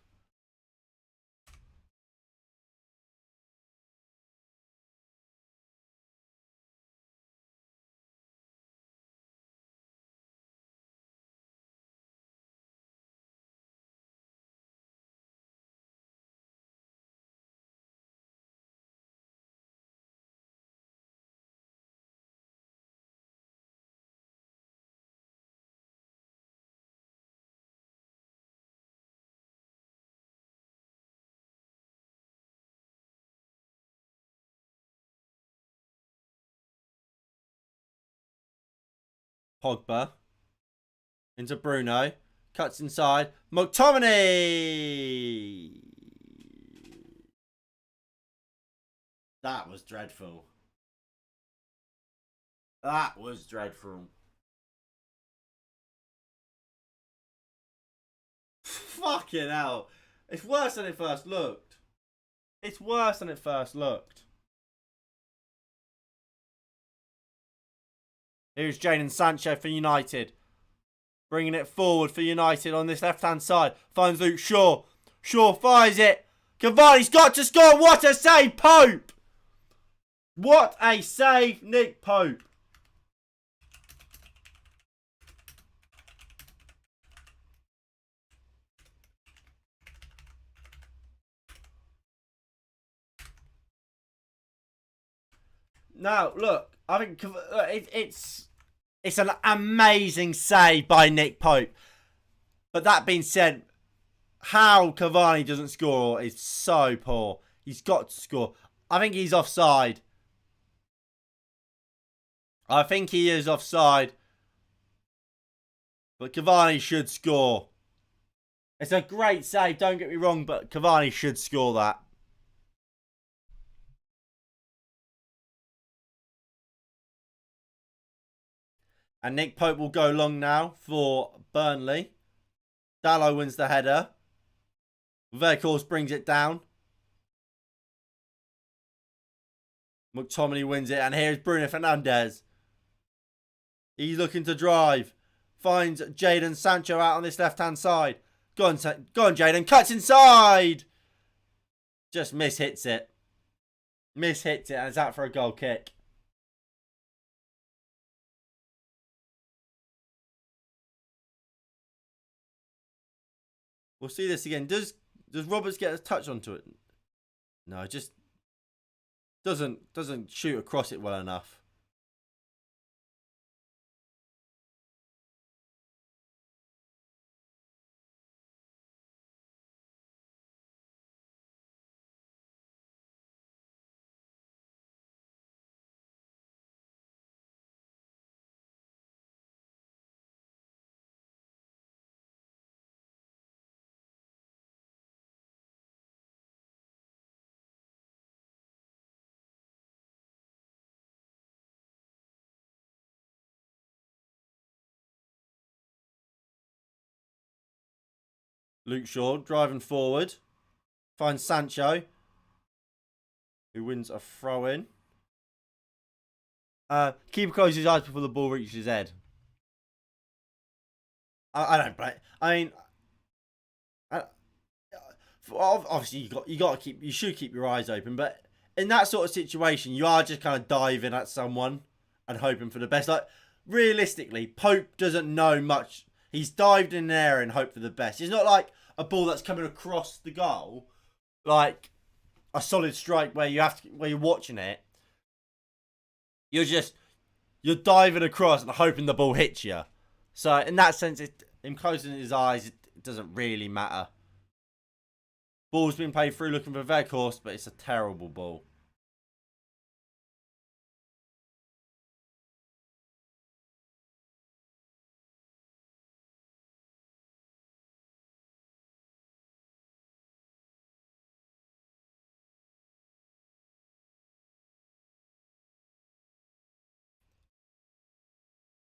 Pogba. Into Bruno. Cuts inside. McTominay! That was dreadful. That was dreadful. Fucking hell. It's worse than it first looked. It's worse than it first looked. Here's Jadon Sancho for United. Bringing it forward for United on this left-hand side. Finds Luke Shaw. Shaw fires it. Cavani's got to score. What a save, Pope! What a save, Nick Pope. Now, look, I think it's an amazing save by Nick Pope. But that being said, how Cavani doesn't score is so poor. He's got to score. I think he's offside. I think he is offside. But Cavani should score. It's a great save, don't get me wrong, but Cavani should score that. And Nick Pope will go long now for Burnley. Dalot wins the header. Weghorst brings it down. McTominay wins it. And here's Bruno Fernandes. He's looking to drive. Finds Jadon Sancho out on this left-hand side. Go on, Jadon. Cuts inside. Just mishits it. Mishits it and it's out for a goal kick. We'll see this again. Does Roberts get a touch onto it? No, just doesn't shoot across it well enough. Luke Shaw driving forward. Finds Sancho, who wins a throw-in. Keeper closes his eyes before the ball reaches his head. I don't play. I mean, obviously you should keep your eyes open, but in that sort of situation, you are just kind of diving at someone and hoping for the best. Like, realistically, Pope doesn't know much. He's dived in there and hoped for the best. It's not like a ball that's coming across the goal, like a solid strike where you're watching it. You're diving across and hoping the ball hits you. So in that sense, him closing his eyes, it doesn't really matter. Ball's been played through looking for Weghorst, but it's a terrible ball.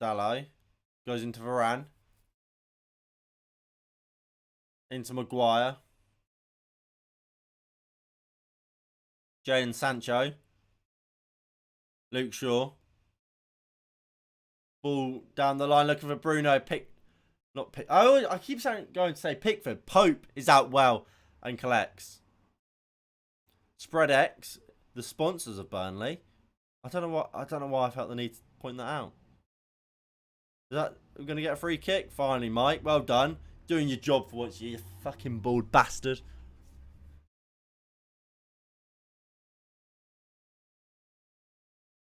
Dalot goes into Varane. Into Maguire. Jadon Sancho. Luke Shaw. Ball down the line looking for Bruno. I keep going to say Pickford. Pope is out well and collects. Spread X, the sponsors of Burnley. I don't know why I felt the need to point that out. We're going to get a free kick? Finally, Mike. Well done. Doing your job for once, you fucking bald bastard.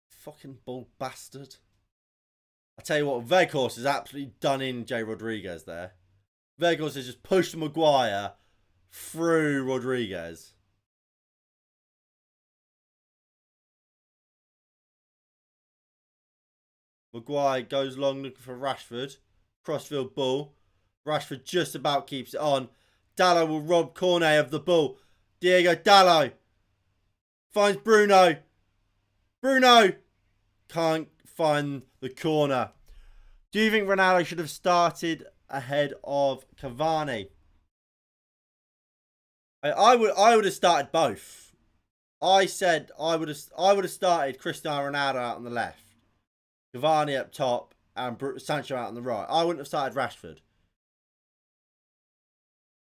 Fucking bald bastard. I tell you what, Weghorst has absolutely done in Jay Rodriguez there. Weghorst has just pushed Maguire through Rodriguez. Maguire goes long looking for Rashford. Crossfield ball. Rashford just about keeps it on. Dalot will rob Cornet of the ball. Diego Dalot finds Bruno. Bruno can't find the corner. Do you think Ronaldo should have started ahead of Cavani? I would have started both. I said I would have started Cristiano Ronaldo out on the left, Cavani up top, and Sancho out on the right. I wouldn't have started Rashford.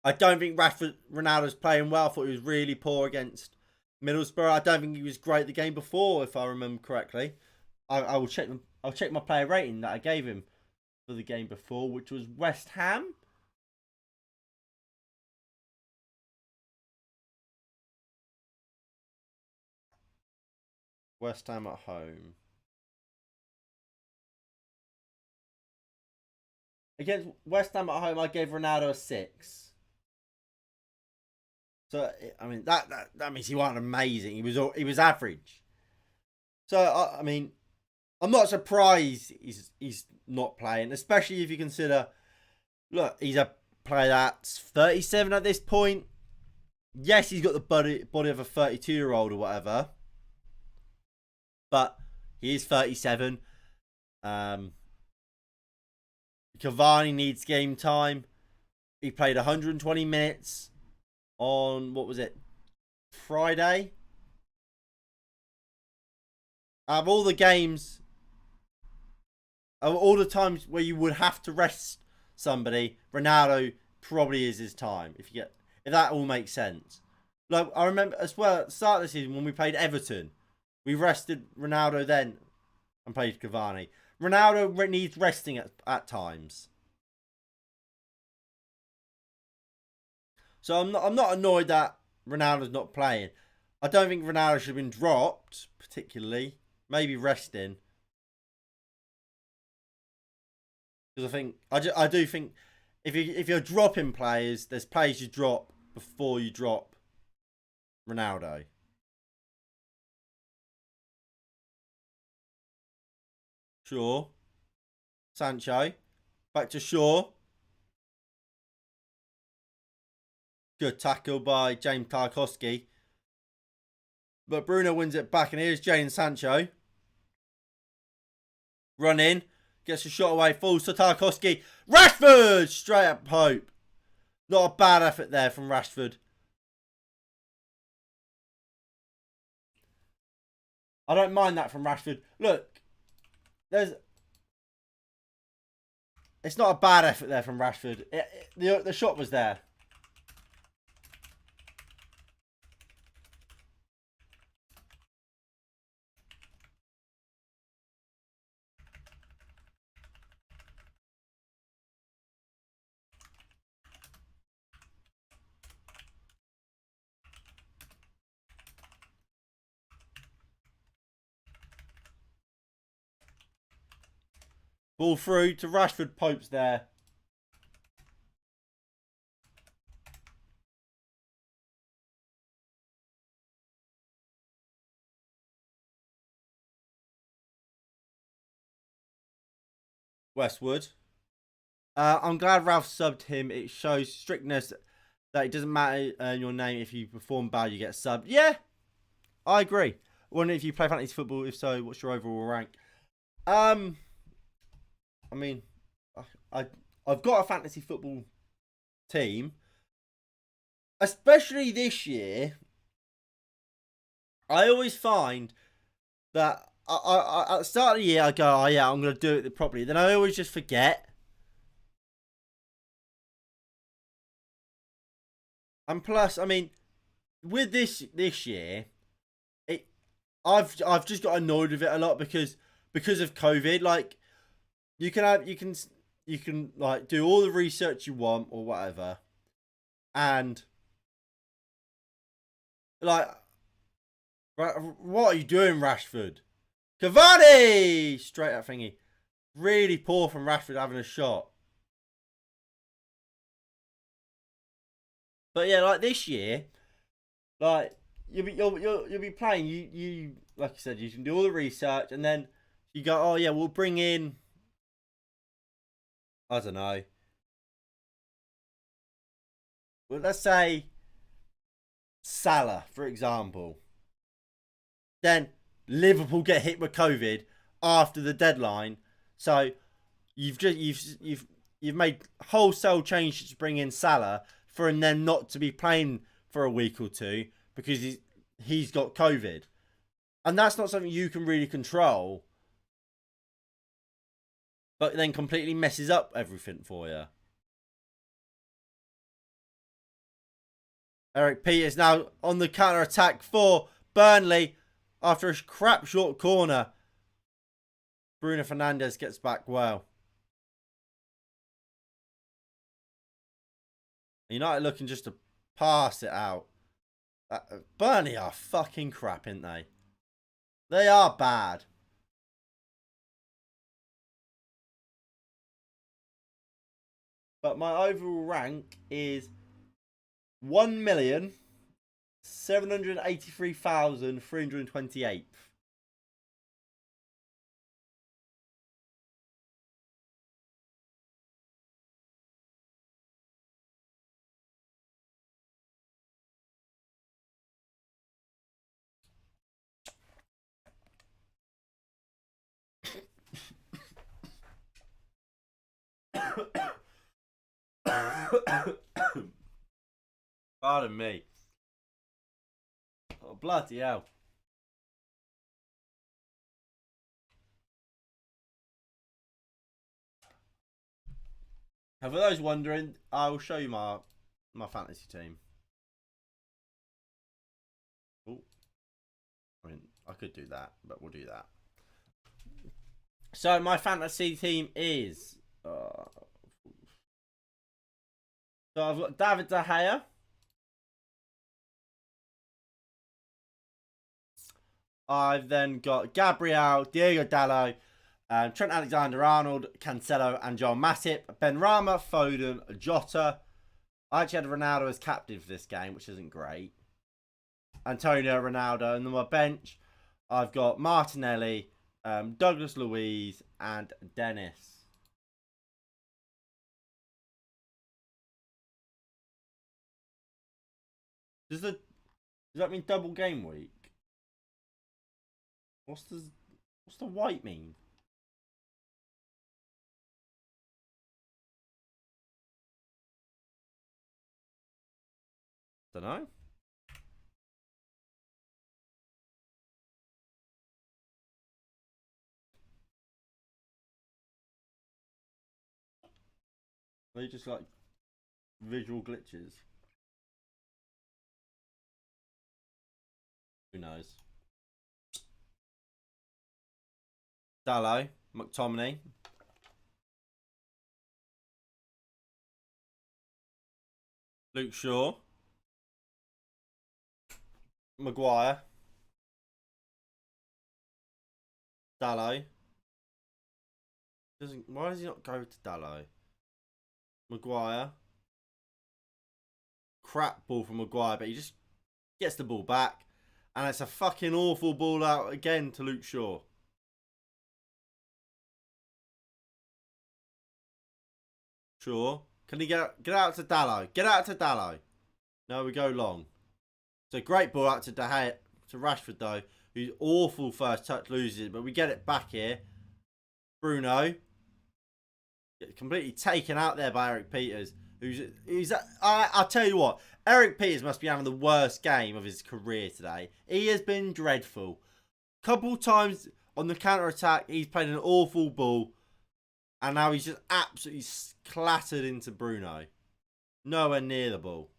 I don't think Ronaldo's playing well. I thought he was really poor against Middlesbrough. I don't think he was great the game before, if I remember correctly. I will check. I'll check my player rating that I gave him for the game before, which was West Ham. West Ham at home. Against West Ham at home, I gave Ronaldo a 6. So I mean that means he wasn't amazing. He was average. So I mean, I'm not surprised he's not playing, especially if you consider, look, he's a player that's 37 at this point. Yes, he's got the body of a 32-year-old or whatever, but he is 37. Cavani needs game time. He played 120 minutes on, what was it, Friday? Out of all the games, all the times where you would have to rest somebody, Ronaldo probably is his time. If that all makes sense. Like, I remember as well at the start of the season when we played Everton, we rested Ronaldo then and played Cavani. Ronaldo needs resting at times. So I'm not annoyed that Ronaldo's not playing. I don't think Ronaldo should have been dropped particularly. Maybe resting. Because I do think if you're dropping players, there's players you drop before you drop Ronaldo. Shaw. Sancho. Back to Shaw. Good tackle by James Tarkowski. But Bruno wins it back, and here's Jadon Sancho. Run in. Gets a shot away. Falls to Tarkowski. Rashford! Straight up Pope. Not a bad effort there from Rashford. I don't mind that from Rashford. Look. It's not a bad effort there from Rashford. The shot was there. Ball through to Rashford. Pope's there. Westwood. I'm glad Ralph subbed him. It shows strictness that it doesn't matter your name. If you perform bad, you get subbed. Yeah, I agree. Wondering if you play fantasy football. If so, what's your overall rank? I mean, I've got a fantasy football team. Especially this year, I always find that I at the start of the year, I go, oh yeah, I'm going to do it properly. Then I always just forget. And plus, I mean, with this year, I've just got annoyed with it a lot because of COVID. Like, you can like do all the research you want or whatever, and like, what are you doing, Rashford? Cavani! Straight up thingy. Really poor from Rashford having a shot. But yeah, like this year, like you'll be playing. You like I said, you can do all the research, and then you go, oh yeah, we'll bring in, I don't know. Well, let's say Salah, for example. Then Liverpool get hit with COVID after the deadline, so you've made wholesale changes to bring in Salah for him then not to be playing for a week or two because he's got COVID, and that's not something you can really control. But then completely messes up everything for you. Eric Peters now on the counter attack for Burnley after a crap short corner. Bruno Fernandes gets back well. United looking just to pass it out. Burnley are fucking crap, aren't they? They are bad. But my overall rank is 1,783,328. Pardon me. Oh, bloody hell. And for those wondering, I will show you my fantasy team. Oh, I mean, I could do that, but we'll do that. So my fantasy team is... so I've got David De Gea. I've then got Gabriel, Diego Dalot, Trent Alexander-Arnold, Cancelo, and Joel Matip. Benrahma, Foden, Jota. I actually had Ronaldo as captain for this game, which isn't great. Antonio, Ronaldo. And then my bench, I've got Martinelli, Douglas Luiz, and Dennis. Does that mean double game week? What's the white mean? Don't know. They just like visual glitches. Who knows? Dalot, McTominay, Luke Shaw, Maguire, Dalot. Why does he not go to Dalot? Maguire. Crap ball from Maguire, but he just gets the ball back. And it's a fucking awful ball out again to Luke Shaw. Sure. Can he get out to Dalot? Get out to Dalot. No, we go long. So great ball out to De Gea, to Rashford though, who's awful first touch, loses it, but we get it back here. Bruno. Get completely taken out there by Eric Peters. I'll tell you what, Eric Peters must be having the worst game of his career today. He has been dreadful. Couple times on the counter attack, he's played an awful ball. And now he's just absolutely clattered into Bruno. Nowhere near the ball.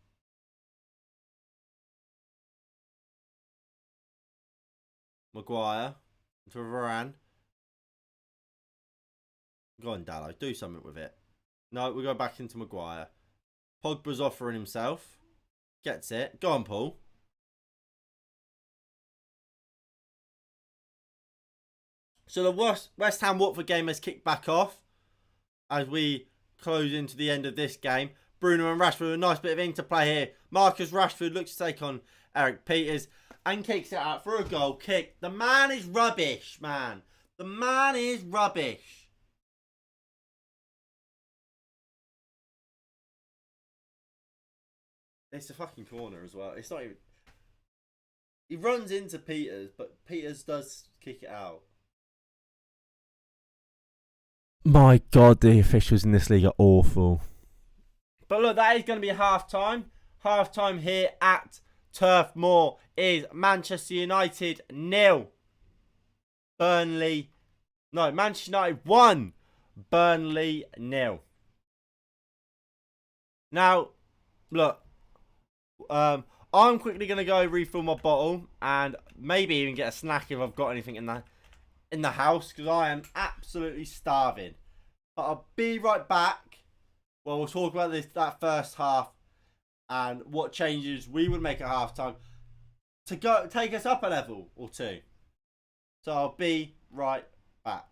Maguire. For Varane. Go on, Dalot. Do something with it. No, we go back into Maguire. Pogba's offering himself. Gets it. Go on, Paul. So the West Ham Watford game has kicked back off. As we close into the end of this game. Bruno and Rashford, a nice bit of interplay here. Marcus Rashford looks to take on Eric Peters and kicks it out for a goal kick. The man is rubbish, man. The man is rubbish. It's a fucking corner as well. It's not even... He runs into Peters, but Peters does kick it out. My God, the officials in this league are awful. But look, that is going to be half time. Half time here at Turf Moor is Manchester United 0. Burnley. No, Manchester United 1. Burnley 0. Now, look. I'm quickly going to go refill my bottle and maybe even get a snack if I've got anything in the house, because I am absolutely starving. But I'll be right back. Well, we'll talk about that first half and what changes we would make at halftime to take us up a level or two. So I'll be right back.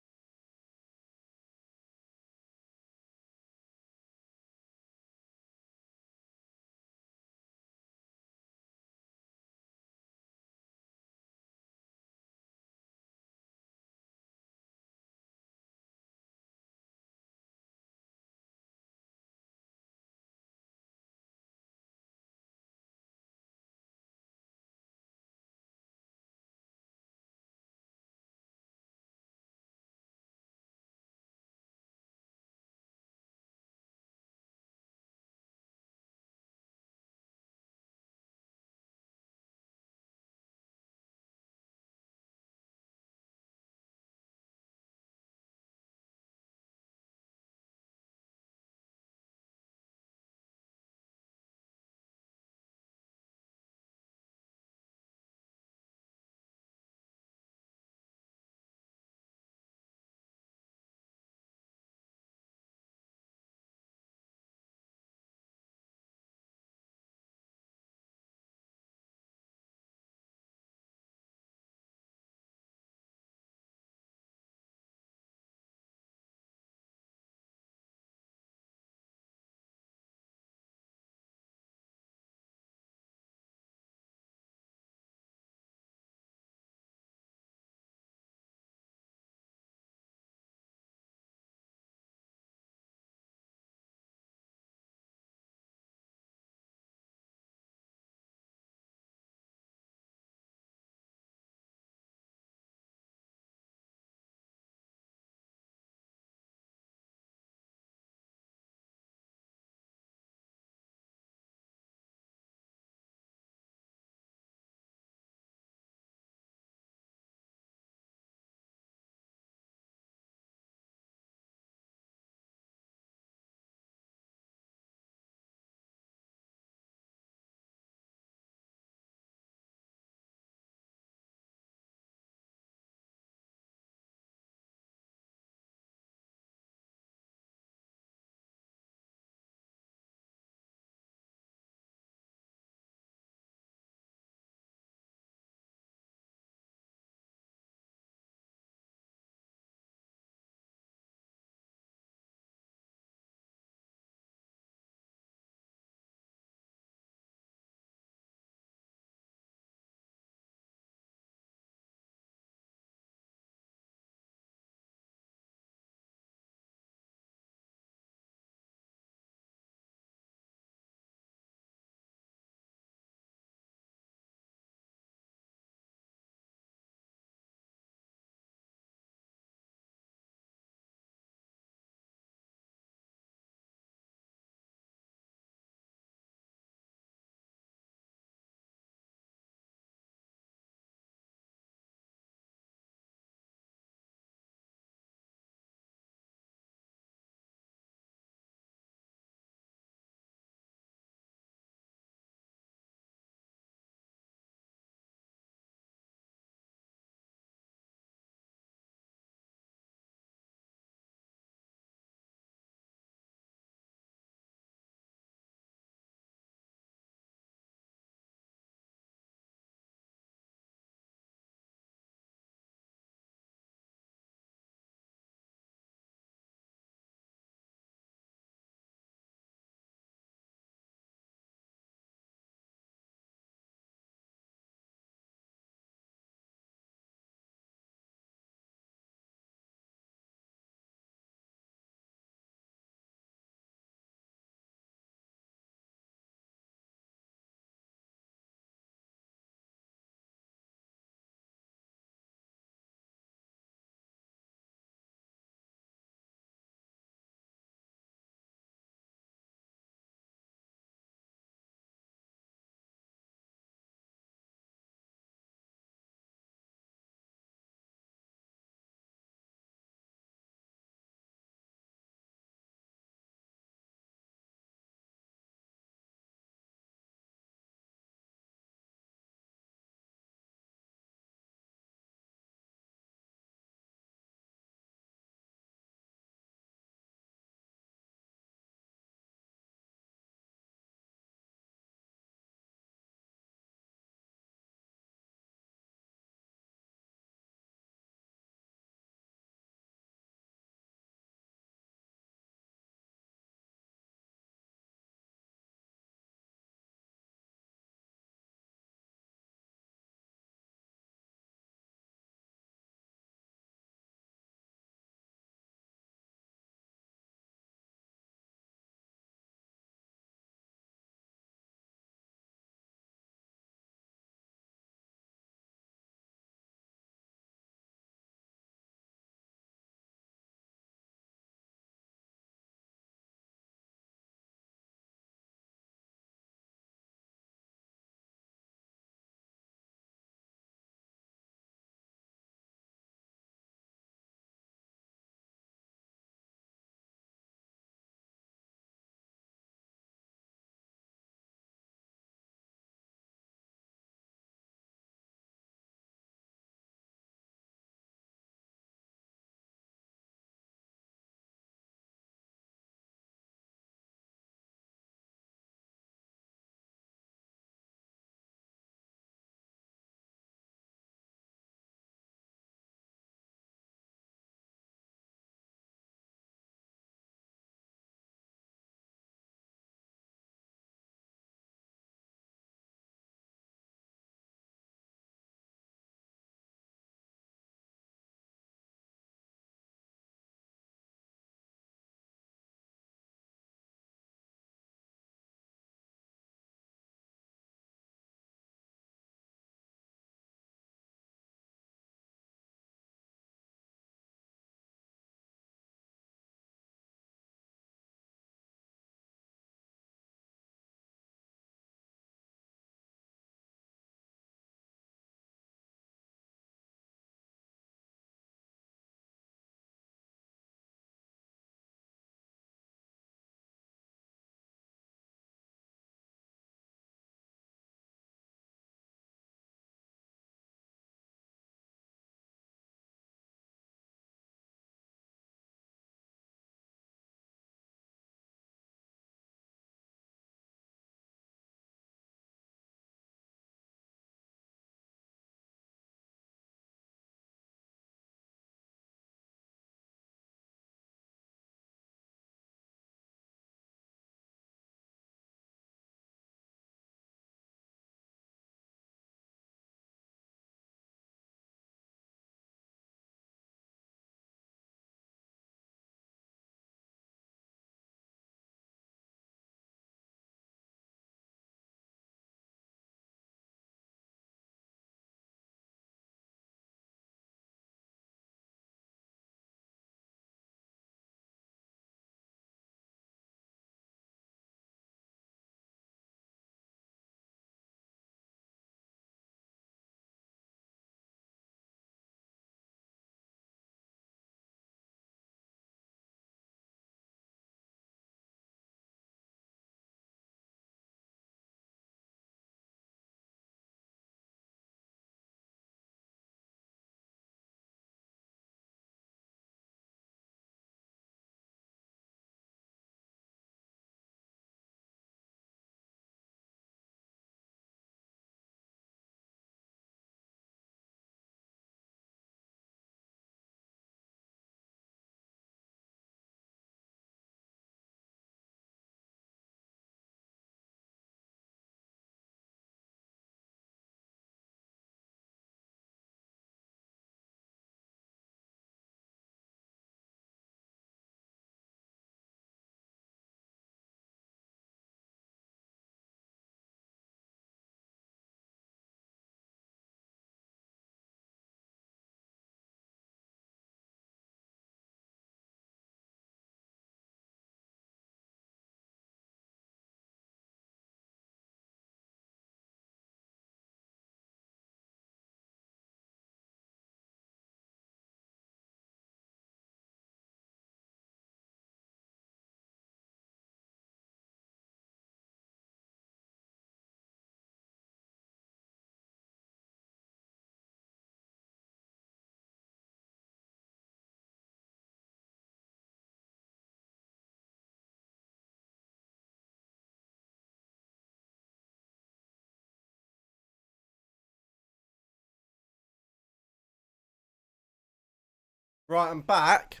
Right, I'm back.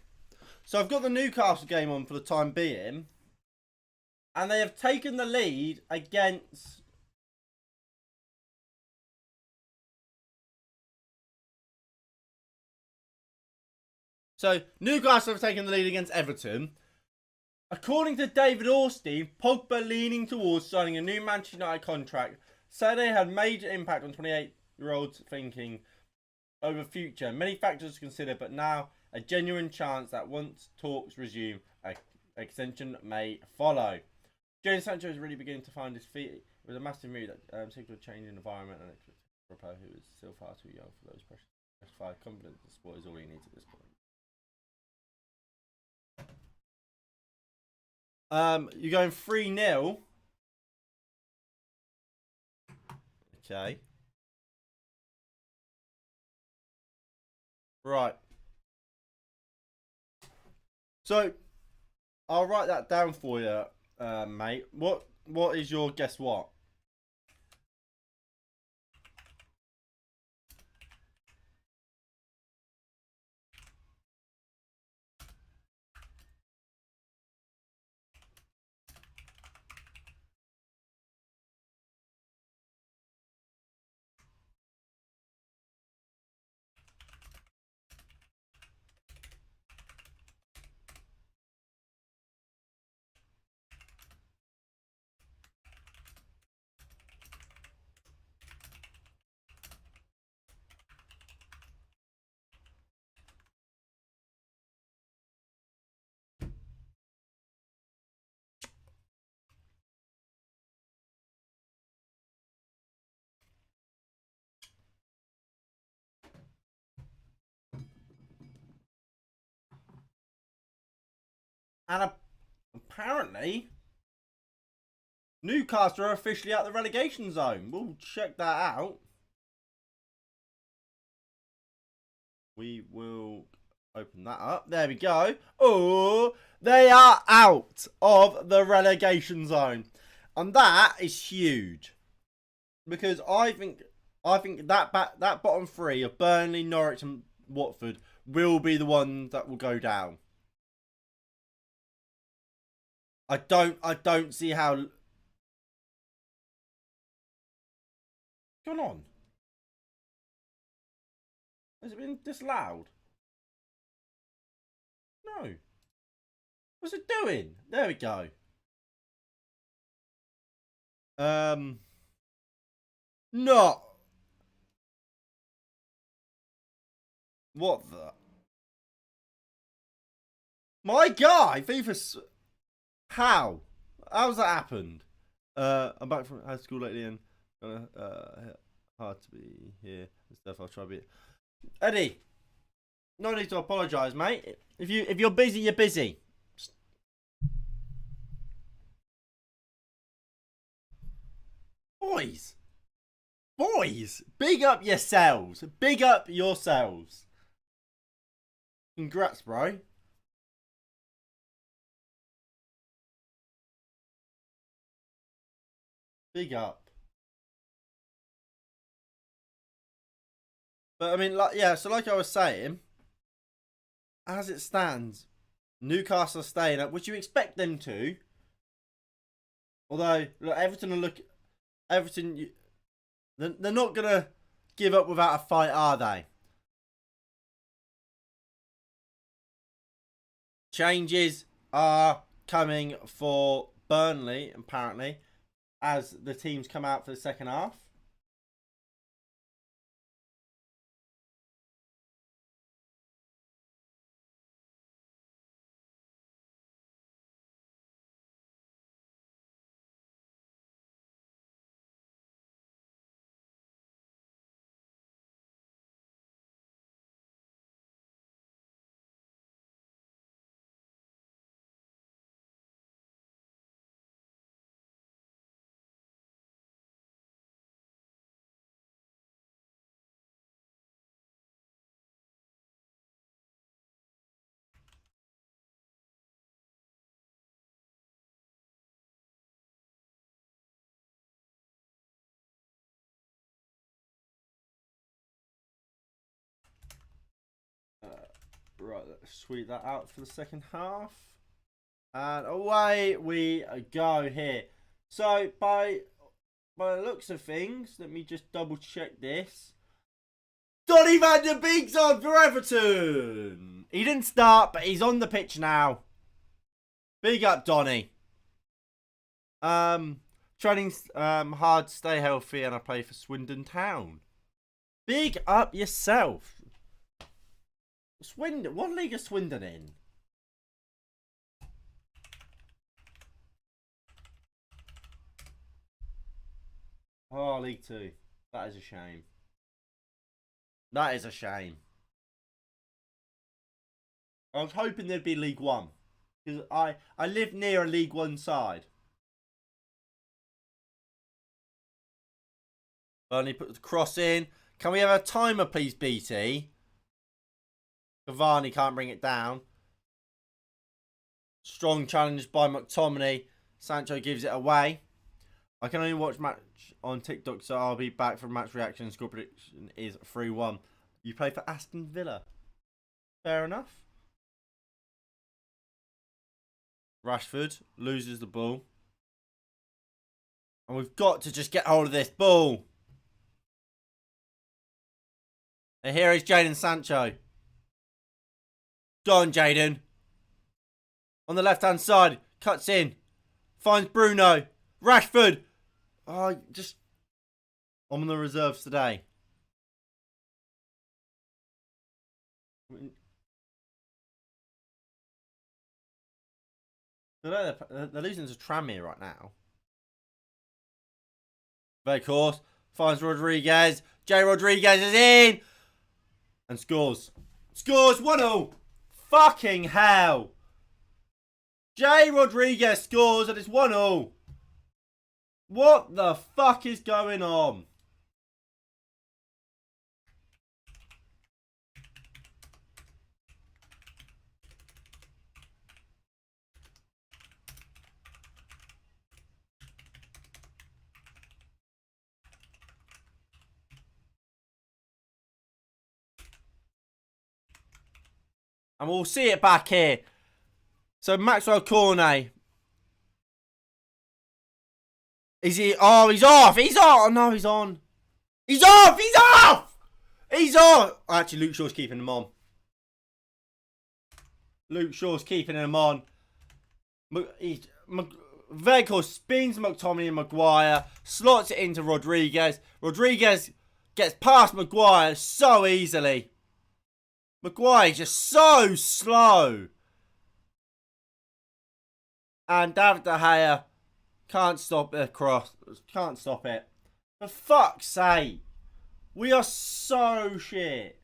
So I've got the Newcastle game on for the time being. And they have taken the lead against... So Newcastle have taken the lead against Everton. According to David Ornstein, Pogba leaning towards signing a new Manchester United contract. Saturday had major impact on 28-year-old's thinking over future. Many factors to consider, but now a genuine chance that once talks resume, an extension may follow. Jadon Sancho is really beginning to find his feet. It was a massive move that signaled a change in environment and expected for a player who is still far too young for those pressures. Confidence in sport is all he needs at this point. You're going 3-0. Okay. Right. So, I'll write that down for you, mate. What is your guess what? And apparently, Newcastle are officially out of the relegation zone. We'll check that out. We will open that up. There we go. Oh, they are out of the relegation zone. And that is huge. Because I think that bottom three of Burnley, Norwich and Watford will be the one that will go down. I don't see how. What's going on? Has it been disallowed? No. What's it doing? There we go. Not. What the? My guy, FIFA. How? How's that happened? I'm back from high school lately and hard to be here and stuff. I'll try to be. Eddie, no need to apologise, mate. If you're busy, you're busy. Boys, big up yourselves. Big up yourselves. Congrats, bro. Big up. But I mean, like, yeah. So, like I was saying, as it stands, Newcastle are staying up. Would you expect them to? Although, look, Everton, they're not gonna give up without a fight, are they? Changes are coming for Burnley, apparently, as the teams come out for the second half. Right, let's sweep that out for the second half. And away we go here. So, by the looks of things, let me just double check this. Donny van der Beek's on for Everton. He didn't start, but he's on the pitch now. Big up, Donny. Training hard, stay healthy, and I play for Swindon Town. Big up yourself. Swindon. What league is Swindon in? Oh, League 2. That is a shame. That is a shame. I was hoping there'd be League 1. Because I live near a League 1 side. Burnley put the cross in. Can we have a timer, please, BT? Cavani can't bring it down. Strong challenge by McTominay. Sancho gives it away. I can only watch match on TikTok, so I'll be back for match reaction. Score prediction is 3-1. You play for Aston Villa. Fair enough. Rashford loses the ball. And we've got to just get hold of this ball. And here is Jadon Sancho. Go on, Jadon. On the left-hand side. Cuts in. Finds Bruno. Rashford. Oh, I'm on the reserves today. They're losing to Tranmere right now. Very course. Finds Rodriguez. Jay Rodriguez is in. And scores. Scores 1-0. Fucking hell. Jay Rodriguez scores and it's 1-0. What the fuck is going on? And we'll see it back here. So Maxwell Cornet. Is he? Oh, he's off. He's off. Oh, no, he's on. He's off. He's off. He's off. Actually, Luke Shaw's keeping him on. Luke Shaw's keeping him on. Vehicle spins McTominay and Maguire. Slots it into Rodriguez. Rodriguez gets past Maguire so easily. Maguire just so slow. And David De Gea can't stop the cross. Can't stop it. For fuck's sake. We are so shit.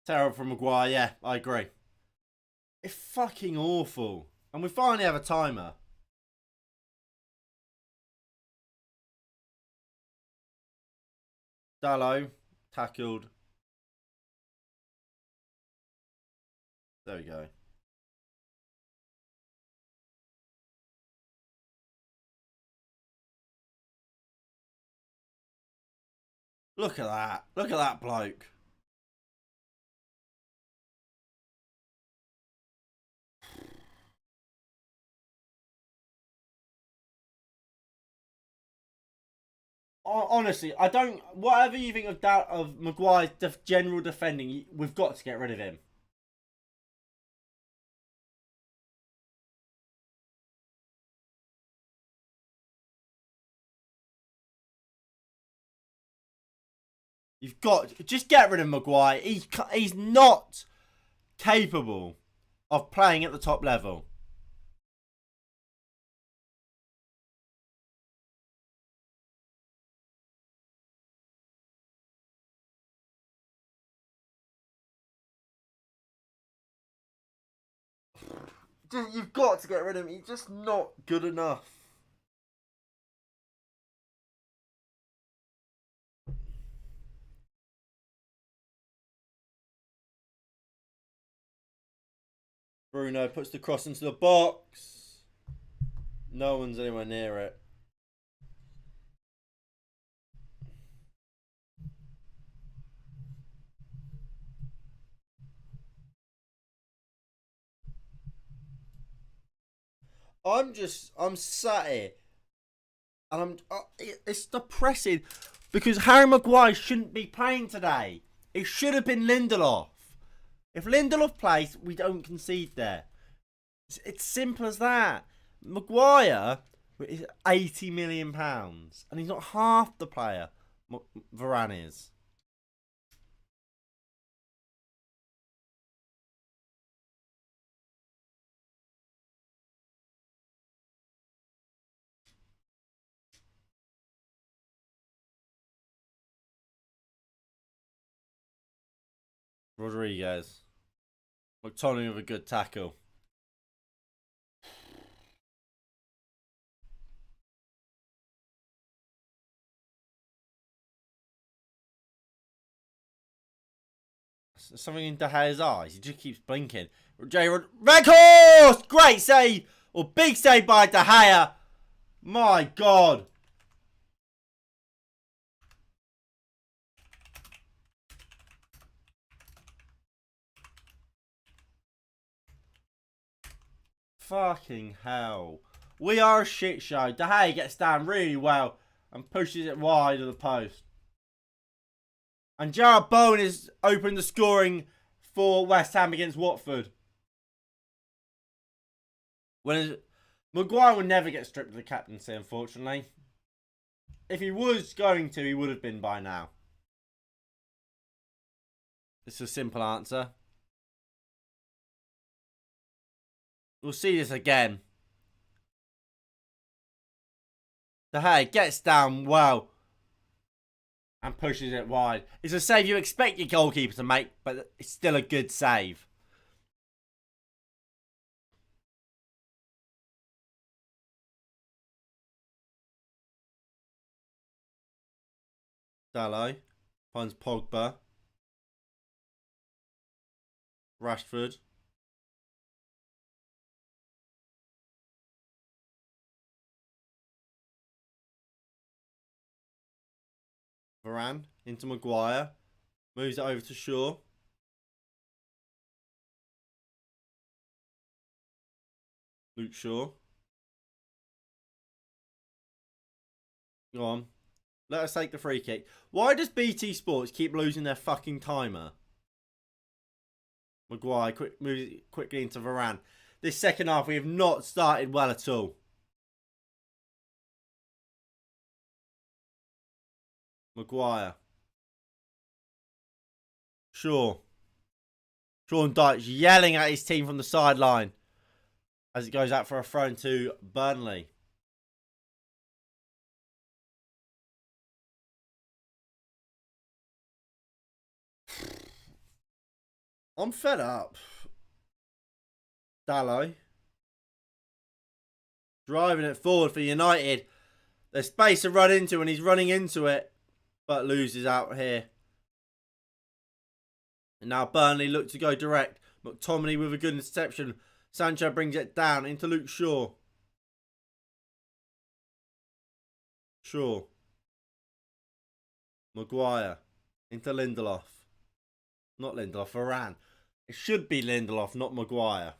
Terrible from Maguire, yeah, I agree. It's fucking awful. And we finally have a timer. Dallo, tackled. There we go. Look at that. Look at that bloke. Honestly, I don't. Whatever you think of Maguire's general defending, we've got to get rid of him. You've got just get rid of Maguire. He's not capable of playing at the top level. You've got to get rid of him. He's just not good enough. Bruno puts the cross into the box. No one's anywhere near it. I'm sat here, and it's depressing because Harry Maguire shouldn't be playing today. It should have been Lindelof. If Lindelof plays, we don't concede there. It's simple as that. Maguire is £80 million, and he's not half the player Varane is. Rodriguez. McTominay with a good tackle. Something in De Gea's eyes. He just keeps blinking. Weghorst! Great save! Or big save by De Gea. My God. Fucking hell. We are a shit show. De Gea gets down really well and pushes it wide of the post. And Jarrod Bowen is open the scoring for West Ham against Watford. Maguire would never get stripped of the captaincy, unfortunately. If he was going to, he would have been by now. It's a simple answer. We'll see this again. De Gea gets down well and pushes it wide. It's a save you expect your goalkeeper to make, but it's still a good save. Dalot finds Pogba. Rashford. Varane into Maguire. Moves it over to Shaw. Luke Shaw. Go on. Let us take the free kick. Why does BT Sports keep losing their fucking timer? Maguire moves it quickly into Varane. This second half, we have not started well at all. Maguire. Shaw. Sean Dyche yelling at his team from the sideline as it goes out for a throw to Burnley. I'm fed up. Dalot. Driving it forward for United. There's space to run into and he's running into it. But loses out here. And now Burnley look to go direct. McTominay with a good interception. Sancho brings it down into Luke Shaw. Shaw. Maguire. Into Lindelof. Not Lindelof, Varane. It should be Lindelof, not Maguire.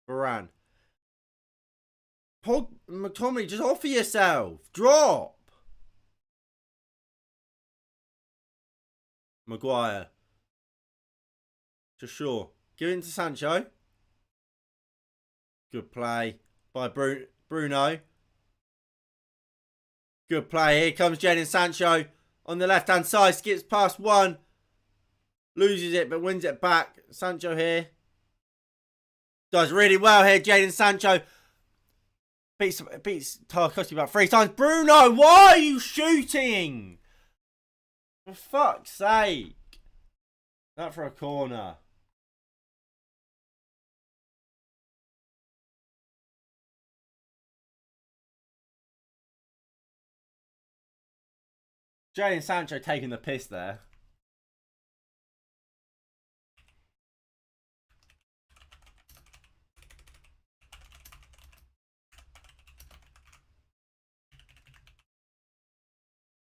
Varane. McTominay, just offer yourself. Drop. Maguire. To Shaw. Give it to Sancho. Good play by Bruno. Good play. Here comes Jadon Sancho on the left-hand side. Skips past one. Loses it, but wins it back. Sancho here. Does really well here, Jadon Sancho. Beats Tarkowski about 3 times. Bruno, why are you shooting? For fuck's sake. That for a corner. Jadon Sancho taking the piss there.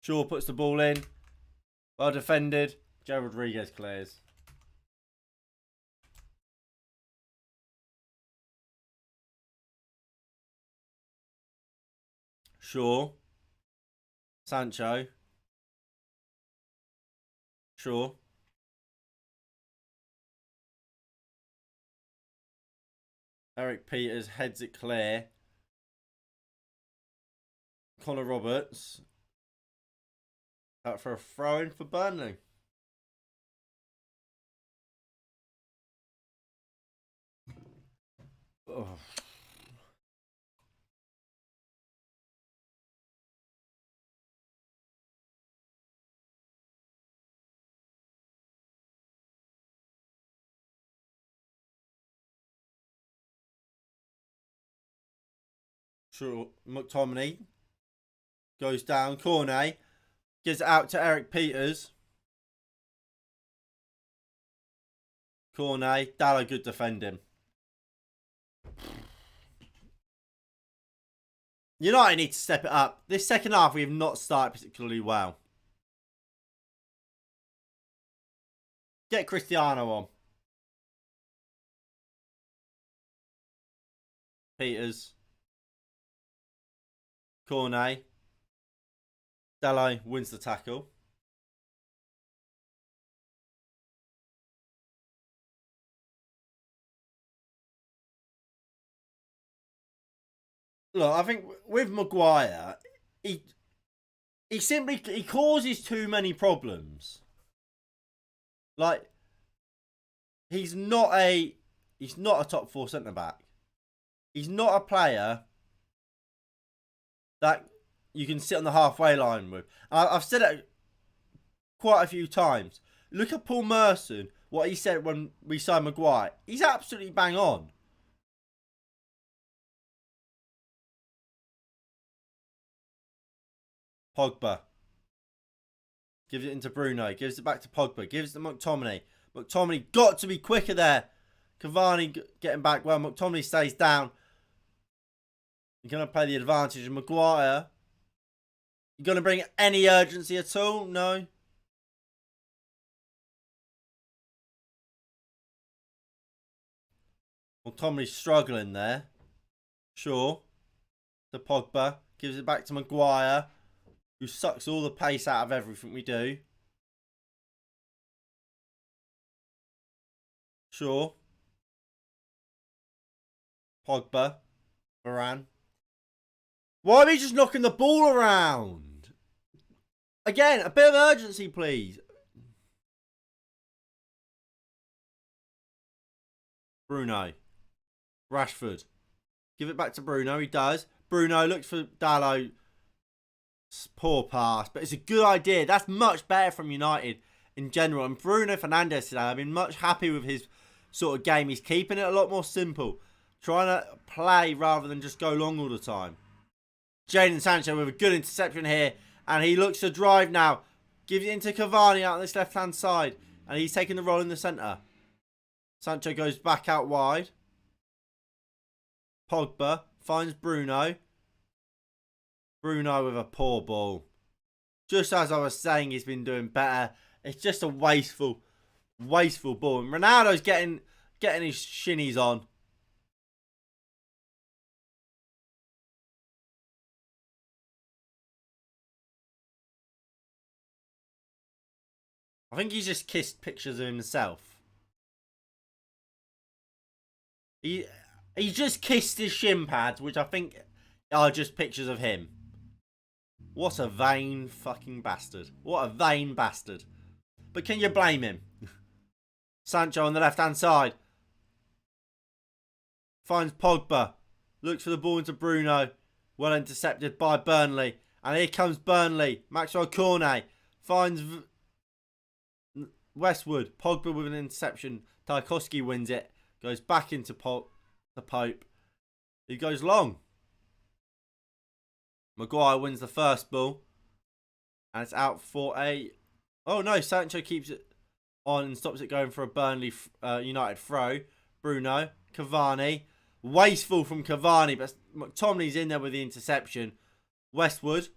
Shaw puts the ball in. Well defended. Joe Rodriguez clears. Shaw. Sancho. Shaw. Eric Peters heads it clear. Connor Roberts. Out for a throw-in for Burnley. Oh. Sure, McTominay goes down. Cornet gives it out to Eric Peters. Cornet, Dallo good defending. United need to step it up. This second half we have not started particularly well. Get Cristiano on. Peters. Cornet. Dallo wins the tackle. Look, I think with Maguire, he causes too many problems. Like, he's not a top 4 centre back. He's not a player that you can sit on the halfway line with. I've said it quite a few times. Look at Paul Merson, what he said when we signed Maguire. He's absolutely bang on. Pogba. Gives it into Bruno. Gives it back to Pogba. Gives it to McTominay. McTominay got to be quicker there. Cavani getting back well. McTominay stays down. You're going to play the advantage. And Maguire. You going to bring any urgency at all? No. McTominay's struggling there. Sure. To Pogba. Gives it back to Maguire, who sucks all the pace out of everything we do. Sure. Pogba. Varane. Why are we just knocking the ball around? Again, a bit of urgency, please. Bruno. Rashford. Give it back to Bruno. He does. Bruno looks for Dallo. Poor pass, but it's a good idea. That's much better from United in general. And Bruno Fernandes today, I've been much happy with his sort of game. He's keeping it a lot more simple. Trying to play rather than just go long all the time. Jadon Sancho with a good interception here. And he looks to drive now. Gives it into Cavani out on this left-hand side. And he's taking the role in the centre. Sancho goes back out wide. Pogba finds Bruno. Bruno with a poor ball. Just as I was saying, he's been doing better. It's just a wasteful ball. And Ronaldo's getting his shinnies on. I think he's just kissed pictures of himself. He just kissed his shin pads, which I think are just pictures of him. What a vain fucking bastard. What a vain bastard. But can you blame him? Sancho on the left-hand side. Finds Pogba. Looks for the ball into Bruno. Well intercepted by Burnley. And here comes Burnley. Maxwell Cornet. Finds Westwood. Pogba with an interception. Tarkowski wins it. Goes back into the Pope. He goes long. Maguire wins the first ball. And it's out for a... Oh no, Sancho keeps it on and stops it going for a Burnley United throw. Bruno. Cavani. Wasteful from Cavani, but McTominay's in there with the interception. Westwood.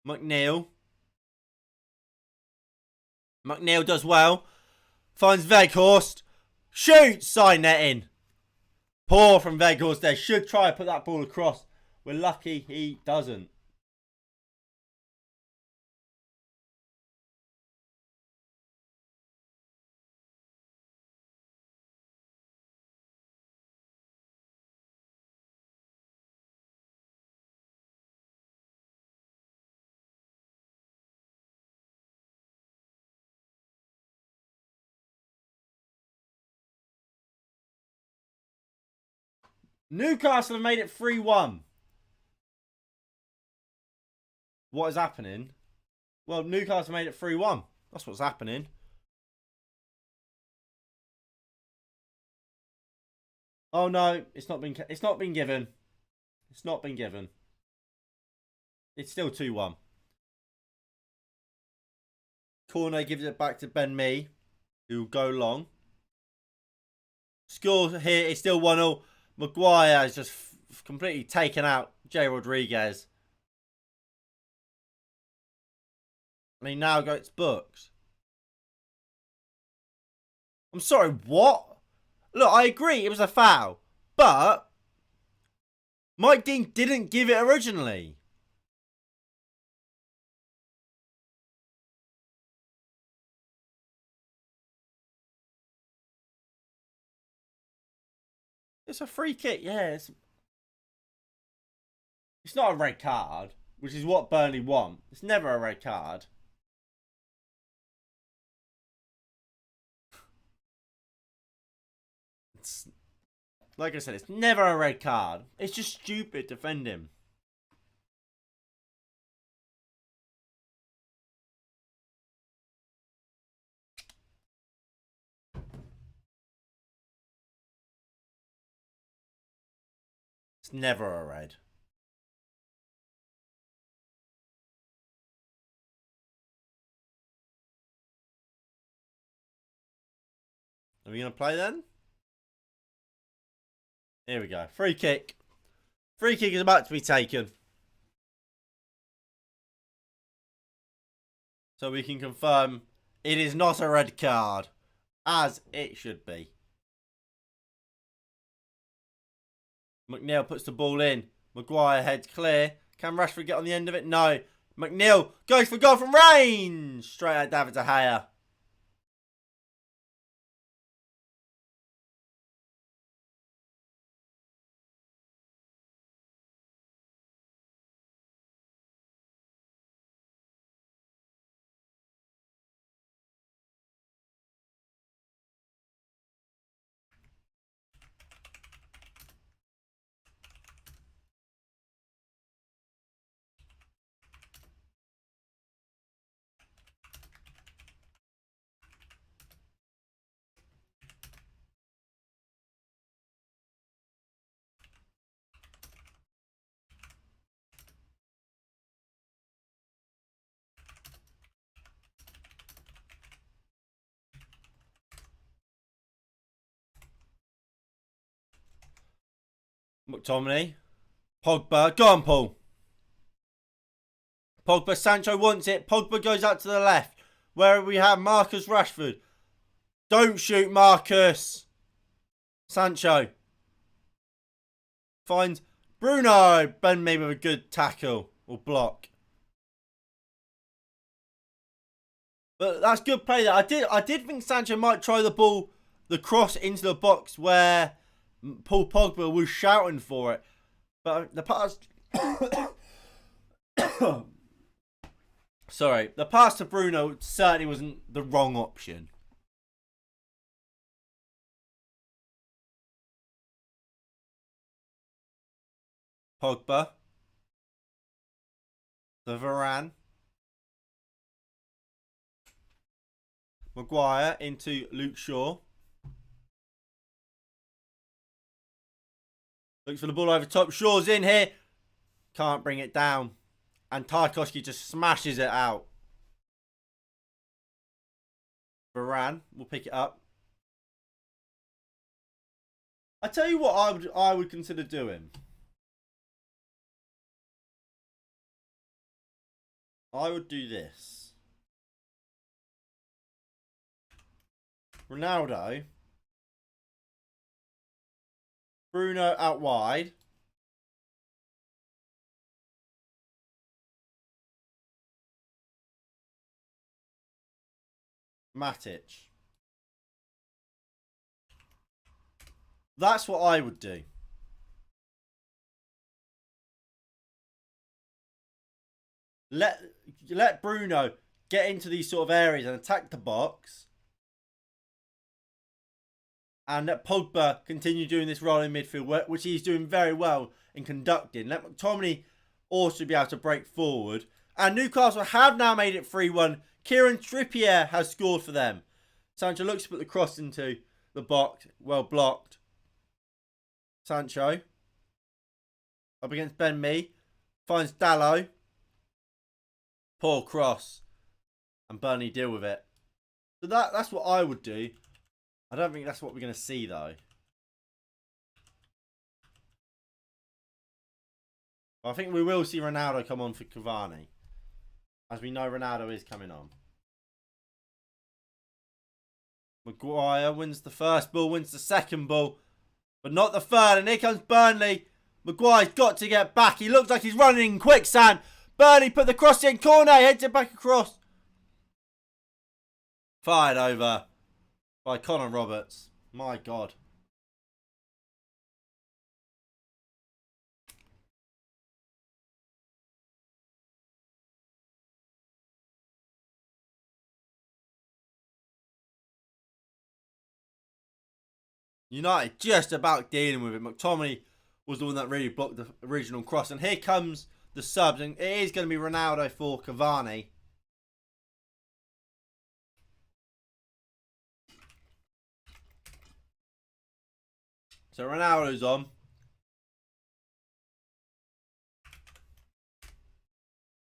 McNeil. McNeil does well. Finds Weghorst. Shoots! Side netting. Poor from Weghorst there. Should try to put that ball across. We're lucky he doesn't. Newcastle have made it 3-1. What is happening? Well, Newcastle made it 3-1. That's what's happening. Oh no, it's not been given. It's not been given. It's still 2-1. Corner gives it back to Ben Mee, who will go long. Score here is still 1-0. Maguire has just completely taken out Jay Rodriguez. And he now gets booked. I'm sorry, what? Look, I agree it was a foul. But Mike Dean didn't give it originally. It's a free kick, yeah. It's not a red card, which is what Burnley want. It's never a red card. It's, like I said, it's never a red card. It's just stupid defending. It's never a red. Are we going to play then? Here we go. Free kick. Free kick is about to be taken. So we can confirm it is not a red card. As it should be. McNeil puts the ball in. Maguire heads clear. Can Rashford get on the end of it? No. McNeil goes for goal from range. Straight at David De Gea. McTominay. Pogba. Go on, Paul. Pogba. Sancho wants it. Pogba goes out to the left. Where we have Marcus Rashford. Don't shoot, Marcus. Sancho. Finds Bruno. Ben Mee with a good tackle. Or block. But that's good play there. I did think Sancho might try the cross into the box where Paul Pogba was shouting for it. But the pass... Sorry. The pass to Bruno certainly wasn't the wrong option. Pogba. The Varane. Maguire into Luke Shaw. Looks for the ball over top. Shaw's in here. Can't bring it down. And Tarkowski just smashes it out. Varane will pick it up. I tell you what I would consider doing. I would do this. Ronaldo. Bruno out wide. Matic. That's what I would do. Let Bruno get into these sort of areas and attack the box. And let Pogba continue doing this role in midfield work, which he's doing very well in conducting. Let McTominay also be able to break forward. And Newcastle have now made it 3-1. Kieran Trippier has scored for them. Sancho looks to put the cross into the box. Well blocked. Sancho. Up against Ben Mee. Finds Dalot. Poor cross. And Burnley deal with it. So that's what I would do. I don't think that's what we're going to see, though. But I think we will see Ronaldo come on for Cavani. As we know, Ronaldo is coming on. Maguire wins the first ball, wins the second ball. But not the third. And here comes Burnley. Maguire's got to get back. He looks like he's running in quicksand. Burnley put the cross in. Corner. Heads it back across. Fired over by Connor Roberts. My God. United just about dealing with it. McTominay was the one that really blocked the original cross. And here comes the subs. And it is going to be Ronaldo for Cavani. So Ronaldo's on.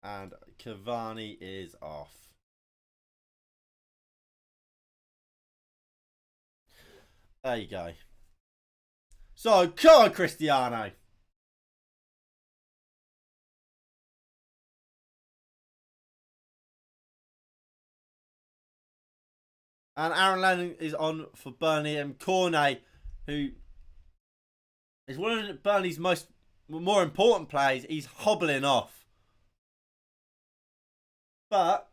And Cavani is off. There you go. So, come on, Cristiano. And Aaron Lennon is on for Burnley. And Cornet, who is one of Burnley's more important players, he's hobbling off. But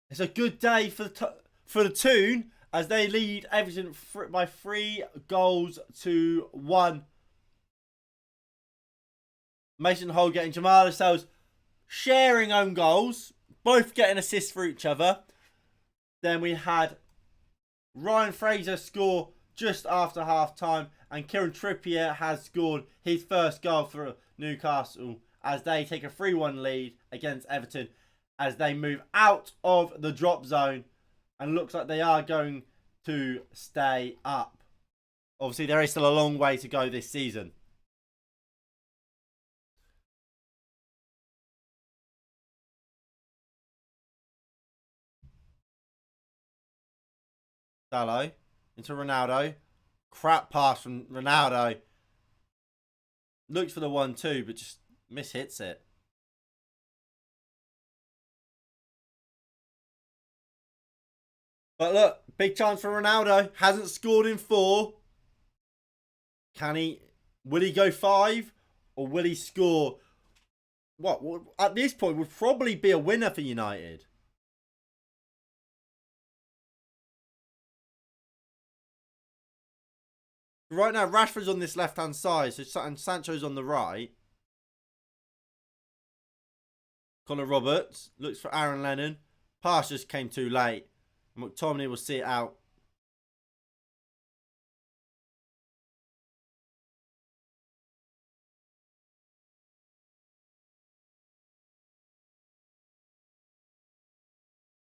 it's a good day for the Toon, as they lead Everton by 3-1. Mason Holgate and Jamal Lascelles sharing own goals, both getting assists for each other. Then we had Ryan Fraser score just after half time, and Kieran Trippier has scored his first goal for Newcastle as they take a 3-1 lead against Everton as they move out of the drop zone. And looks like they are going to stay up. Obviously, there is still a long way to go this season. Dalot into Ronaldo. Crap pass from Ronaldo. Looks for the 1-2, but just mishits it. But look, big chance for Ronaldo. Hasn't scored in 4. Will he go 5? Or will he score? What at this point would probably be a winner for United. Right now, Rashford's on this left-hand side, and Sancho's on the right. Connor Roberts looks for Aaron Lennon. Pass just came too late. McTominay will see it out.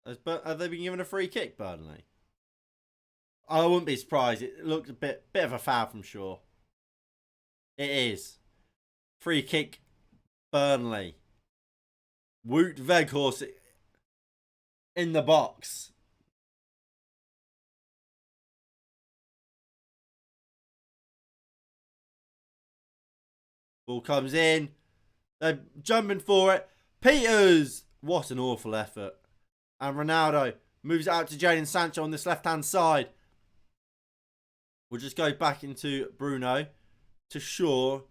Have they been given a free kick, Burnley? I wouldn't be surprised. It looked a bit of a foul from Shaw. It is. Free kick, Burnley. Wout Weghorst in the box. Ball comes in. They're jumping for it. Peters. What an awful effort. And Ronaldo Moves it out to Jadon Sancho on this left-hand side. We'll just go back into Bruno. To Shaw.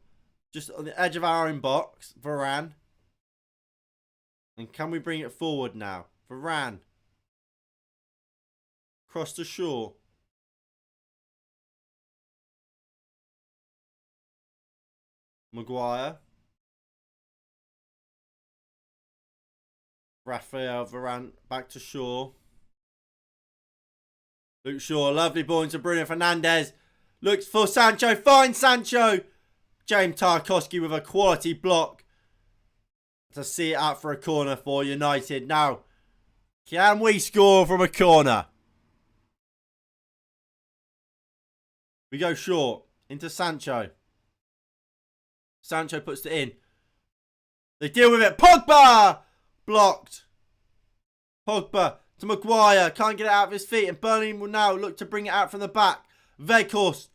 Just on the edge of our own box. Varane. And can we bring it forward now? Varane. Cross to Shaw. Maguire. Raphael Varane back to Shaw. Luke Shaw, lovely ball into Bruno Fernandes. Looks for Sancho, finds Sancho. James Tarkowski with a quality block to see it out for a corner for United. Now, can we score from a corner? We go short into Sancho. Sancho puts it in. They deal with it. Pogba! Blocked. Pogba to Maguire. Can't get it out of his feet. And Burnley will now look to bring it out from the back. Weghorst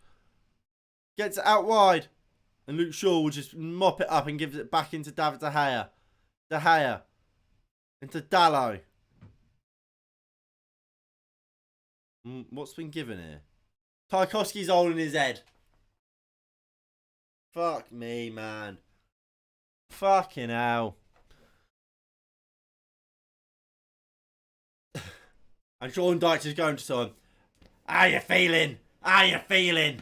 gets it out wide. And Luke Shaw will just mop it up and gives it back into David De Gea. De Gea. Into Dalot. What's been given here? Tarkowski's holding his head. Fuck me, man. Fucking hell. And Sean Dyche is going to him. How you feeling? How you feeling?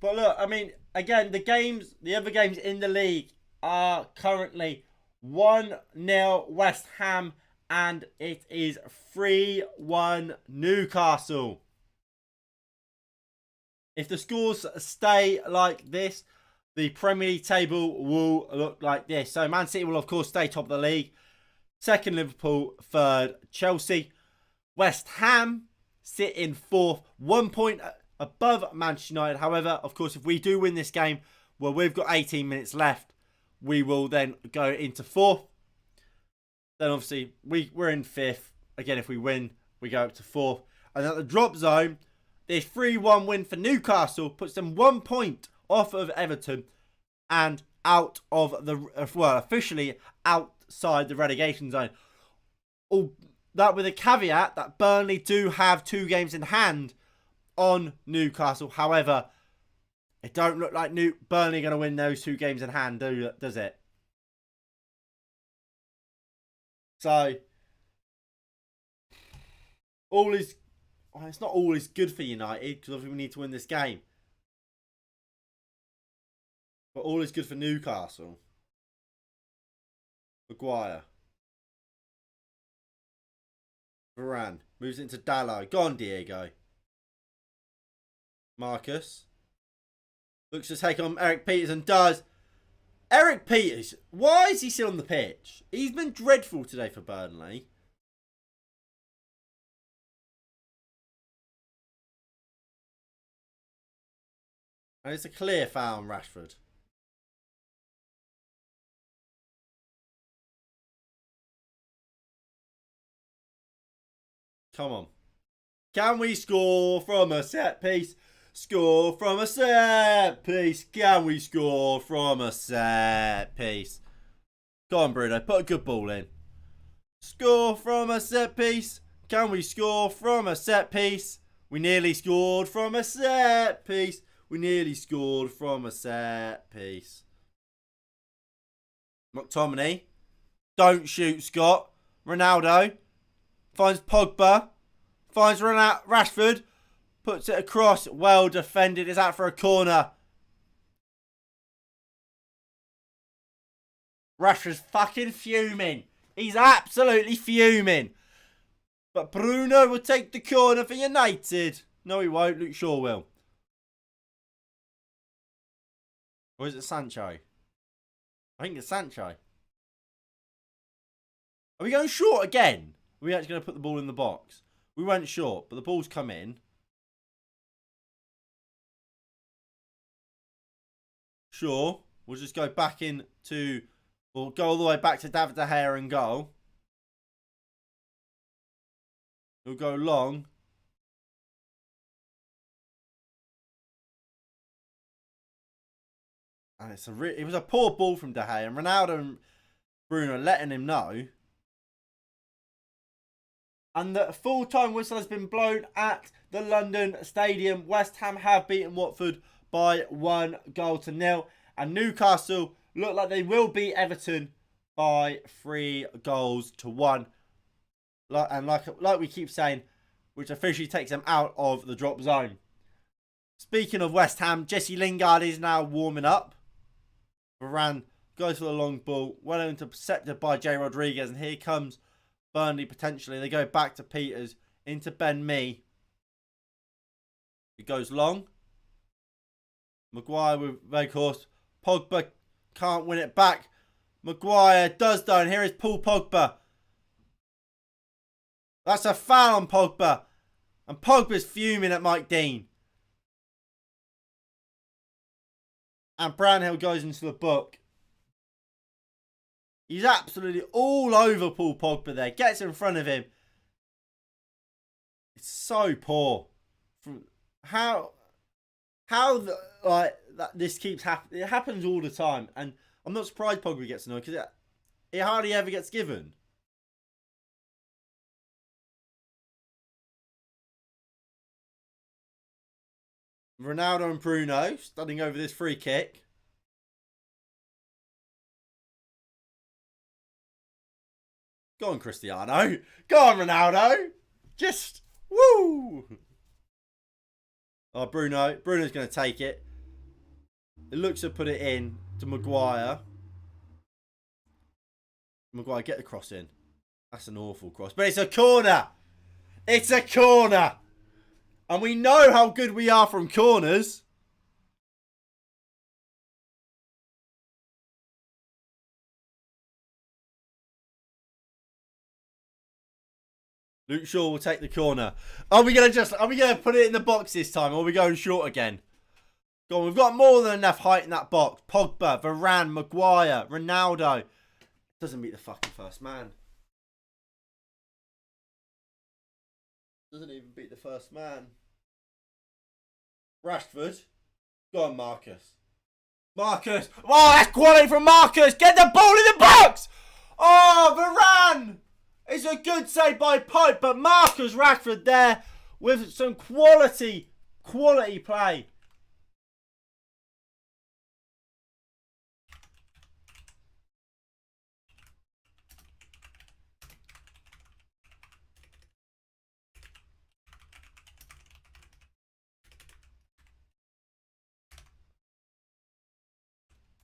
But look, I mean, again, the other games in the league are currently 1-0 West Ham and it is 3-1 Newcastle. If the scores stay like this, the Premier League table will look like this. So Man City will, of course, stay top of the league. Second, Liverpool. Third, Chelsea. West Ham sit in fourth. 1 point above Manchester United. However, of course, if we do win this game, well, we've got 18 minutes left. We will then go into fourth. Then, obviously, we're in fifth. Again, if we win, we go up to fourth. And at the drop zone, this 3-1 win for Newcastle puts them 1 point off of Everton and out of the, well, officially outside the relegation zone. All that with a caveat that Burnley do have 2 games in hand on Newcastle. However, it don't look like Burnley are going to win those 2 games in hand, does it? So, it's not all is good for United because obviously we need to win this game. But all is good for Newcastle. Maguire. Varane moves into Dalot. Go on, Diego. Marcus. Looks to take on Eric Peters and does. Eric Peters, why is he still on the pitch? He's been dreadful today for Burnley. And it's a clear foul on Rashford. Come on. Can we score from a set piece? Score from a set piece. Can we score from a set piece? Go on, Bruno. Put a good ball in. Score from a set piece. Can we score from a set piece? We nearly scored from a set piece. We nearly scored from a set piece. McTominay. Don't shoot, Scott. Ronaldo. Finds Pogba. Finds Rashford. Puts it across. Well defended. Is out for a corner. Rashford's fucking fuming. He's absolutely fuming. But Bruno will take the corner for United. No, he won't. Luke Shaw will. Or is it Sancho? I think it's Sancho. Are we going short again? Are we actually going to put the ball in the box? We went short, but the ball's come in. Sure. We'll just go back into... We'll go all the way back to David De Gea and goal. He'll go long. And it was a poor ball from De Gea. And Ronaldo and Bruno letting him know. And the full-time whistle has been blown at the London Stadium. West Ham have beaten Watford by 1-0. And Newcastle look like they will beat Everton by 3-1. And like we keep saying, which officially takes them out of the drop zone. Speaking of West Ham, Jesse Lingard is now warming up. Varane goes for the long ball. Well intercepted by Jay Rodriguez. And here comes Burnley potentially. They go back to Peters. Into Ben Mee. It goes long. Maguire with Weghorst. Pogba can't win it back. Maguire does though. And here is Paul Pogba. That's a foul on Pogba. And Pogba's fuming at Mike Dean. And Brownhill goes into the book. He's absolutely all over Paul Pogba there. Gets in front of him. It's so poor. From this keeps happening. It happens all the time. And I'm not surprised Pogba gets annoyed because it hardly ever gets given. Ronaldo and Bruno studying over this free kick. Go on, Cristiano. Go on, Ronaldo. Just, woo. Oh, Bruno. Bruno's going to take it. It looks to put it in to Maguire. Maguire, get the cross in. That's an awful cross. But it's a corner. It's a corner. And we know how good we are from corners. Luke Shaw will take the corner. Are we gonna put it in the box this time, or are we going short again? Go on, we've got more than enough height in that box. Pogba, Varane, Maguire, Ronaldo. Doesn't beat the fucking first man. Doesn't even beat the first man. Rashford. Go on, Marcus. Marcus. Oh, that's quality from Marcus. Get the ball in the box. Oh, Varane. It's a good save by Pope, but Marcus Rashford there with some quality play.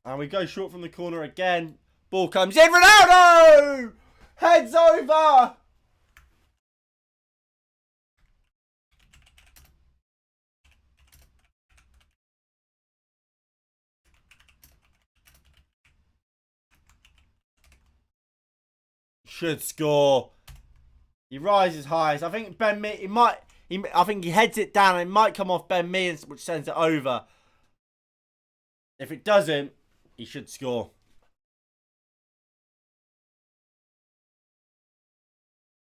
And we go short from the corner again. Ball comes in. Ronaldo! Heads over! Should score. He rises high. I think Ben Mee, I think he heads it down. It might come off Ben Mee, which sends it over. If it doesn't, he should score.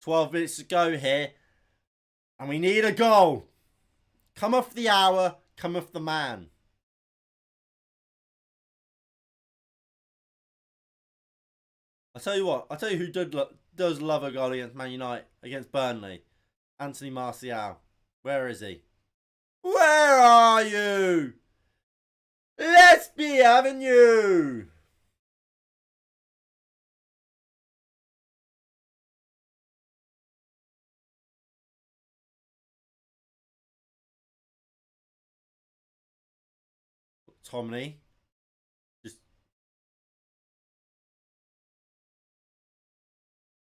"12 minutes to go here. And we need a goal. Come off the hour. Come off the man. I'll tell you what. I'll tell you who does love a goal against Man United. Against Burnley. Anthony Martial. Where is he? Where are you? Let's be having you. Tomney.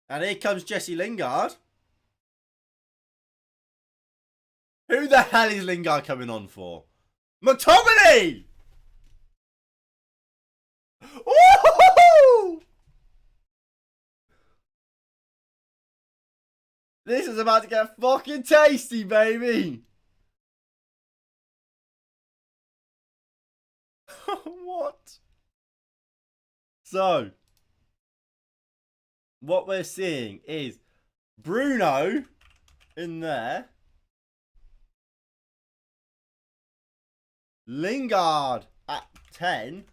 And here comes Jesse Lingard. Who the hell is Lingard coming on for? McTominay! Woo-hoo-hoo! This is about to get fucking tasty, baby. What? So, what we're seeing is Bruno in there. Lingard at 10.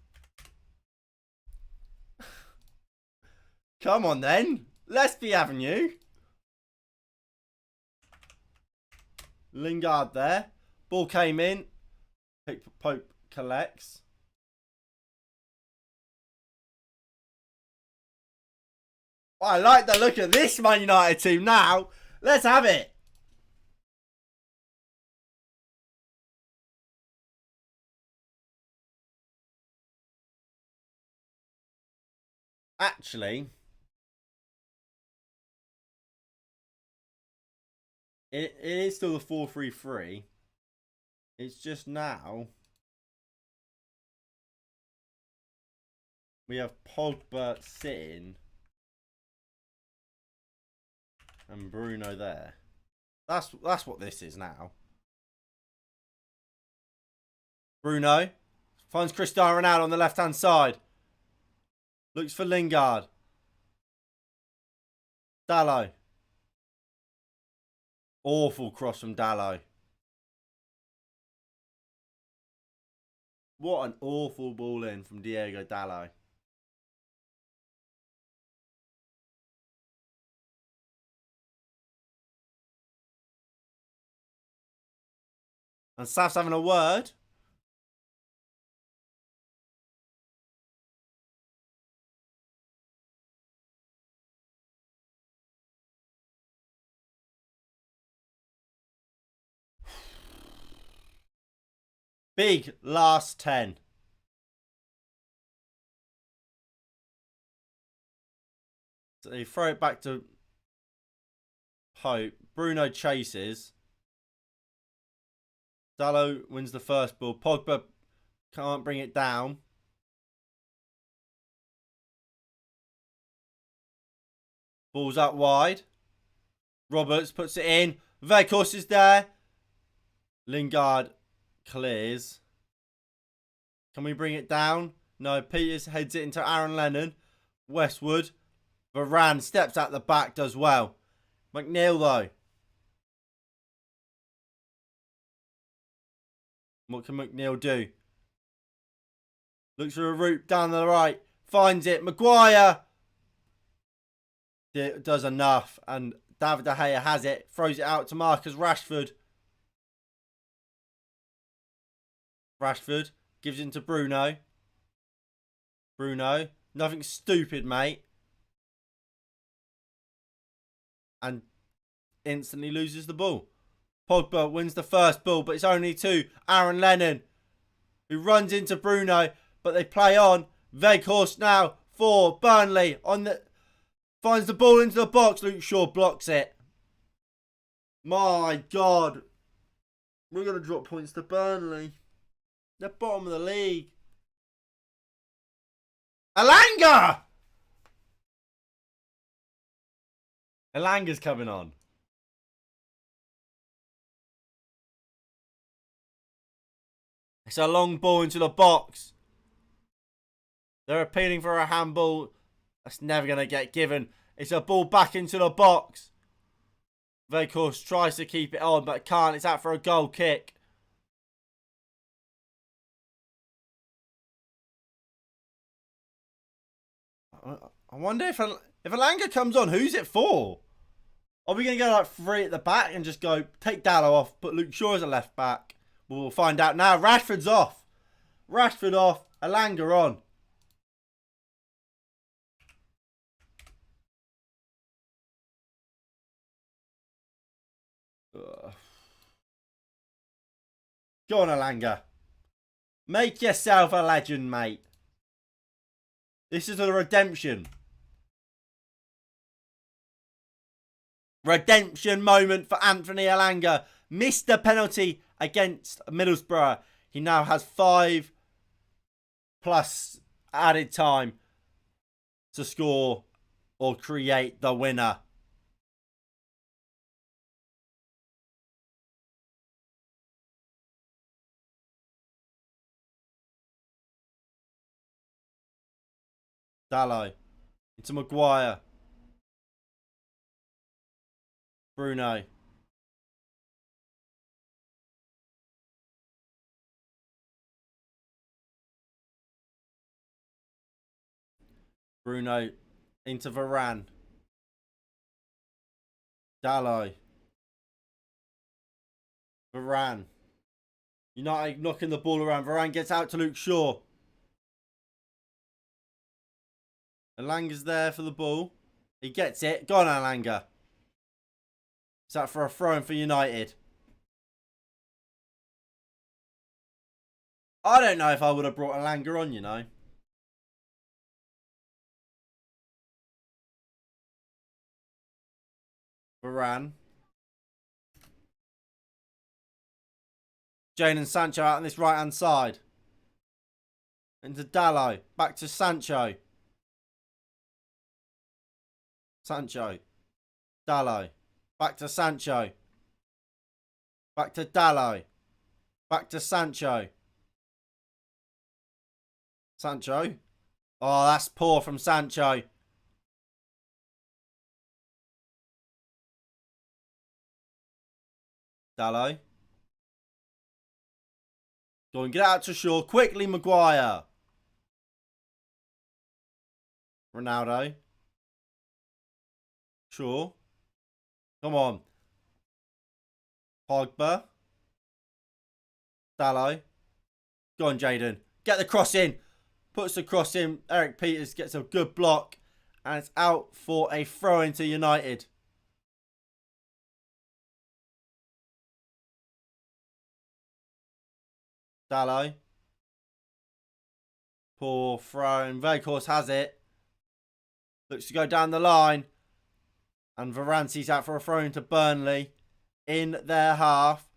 Come on then. Let's be having you. Lingard there. Ball came in. Pope collects. I like the look of this Man United team now. Let's have it. Actually, it is still the 4-3-3. It's just now we have Pogba sitting and Bruno there. That's what this is now. Bruno finds Cristiano Ronaldo on the left-hand side. Looks for Lingard. Dalot. Awful cross from Dalot. What an awful ball in from Diego Dalot. And Saf's having a word. Big last 10. So they throw it back to Pope. Bruno chases. Dalot wins the first ball. Pogba can't bring it down. Ball's up wide. Roberts puts it in. Veikos is there. Lingard clears. Can we bring it down? No, Peters heads it into Aaron Lennon. Westwood. Varane steps out the back, does well. McNeil though. What can McNeil do? Looks for a route down the right. Finds it. Maguire does enough. And David De Gea has it. Throws it out to Marcus Rashford. Rashford gives it to Bruno. Bruno. Nothing stupid, mate. And instantly loses the ball. Pogba wins the first ball, but it's only to Aaron Lennon, who runs into Bruno, but they play on. Veghorst now for Burnley finds the ball into the box. Luke Shaw blocks it. My God, we're gonna drop points to Burnley. They're bottom of the league. Elanga! Elanga's coming on. It's a long ball into the box. They're appealing for a handball. That's never going to get given. It's a ball back into the box. Veghorst tries to keep it on, but can't. It's out for a goal kick. I wonder if Elanga comes on, who's it for? Are we going to go like 3 at the back and just go take Dallow off, put Luke Shaw as a left back? We'll find out now. Rashford's off. Rashford off. Elanga on. Ugh. Go on, Elanga. Make yourself a legend, mate. This is a redemption. Redemption moment for Anthony Elanga. Missed the penalty against Middlesbrough. He now has 5 plus added time to score or create the winner. Dalot into Maguire. Bruno. Bruno into Varane. Dalot. Varane. United knocking the ball around. Varane gets out to Luke Shaw. Alanga's there for the ball. He gets it. Go on, Alanga. Is that for a throw-in for United? I don't know if I would have brought Alanga on, you know. Varane. Jadon Sancho out on this right-hand side. Into Dalot. Back to Sancho. Sancho. Dalot. Back to Sancho. Back to Dalot. Back to Sancho. Sancho. Oh, that's poor from Sancho. Dalot. Go and get out to Shaw. Quickly, Maguire. Ronaldo. Shaw. Come on. Pogba. Dalot. Go on, Jadon. Get the cross in. Puts the cross in. Eric Peters gets a good block. And it's out for a throw into United. Dalot. Poor throw. And Veghorst has it. Looks to go down the line. And Varane sees out for a throw into Burnley. In their half.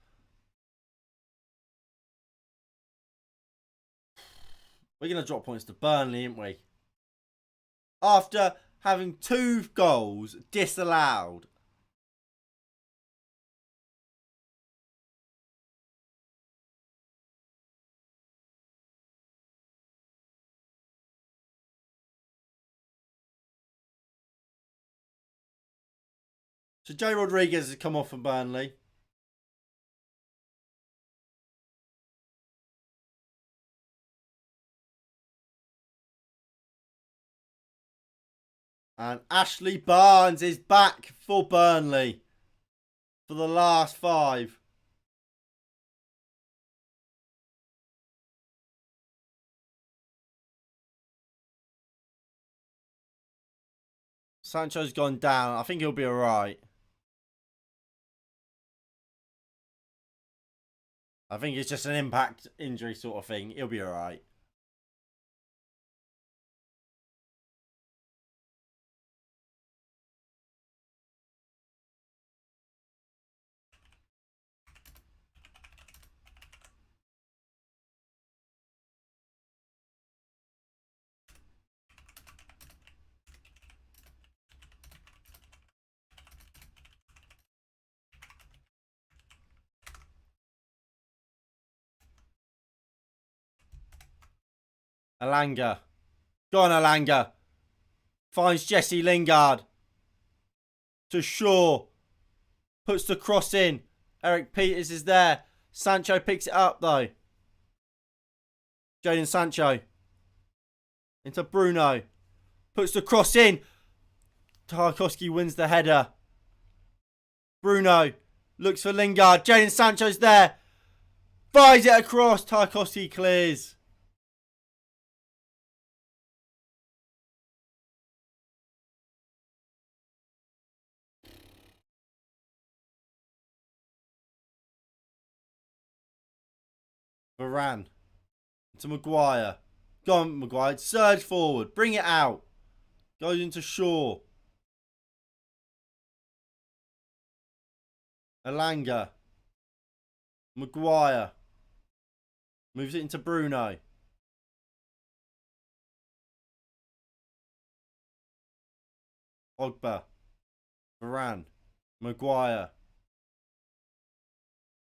We're going to drop points to Burnley, aren't we? After having 2 goals disallowed. So Joe Rodriguez has come off from Burnley. And Ashley Barnes is back for Burnley for the last 5. Sancho's gone down. I think he'll be alright. I think it's just an impact injury sort of thing. He'll be alright. Alanga. Go on, Alanga. Finds Jesse Lingard. To Shaw. Puts the cross in. Eric Peters is there. Sancho picks it up though. Jadon Sancho. Into Bruno. Puts the cross in. Tarkowski wins the header. Bruno. Looks for Lingard. Jadon Sancho's there. Fires it across. Tarkowski clears. Varane. To Maguire. Go on, Maguire. Surge forward. Bring it out. Goes into Shaw. Alanga. Maguire. Moves it into Bruno. Pogba. Varane. Maguire.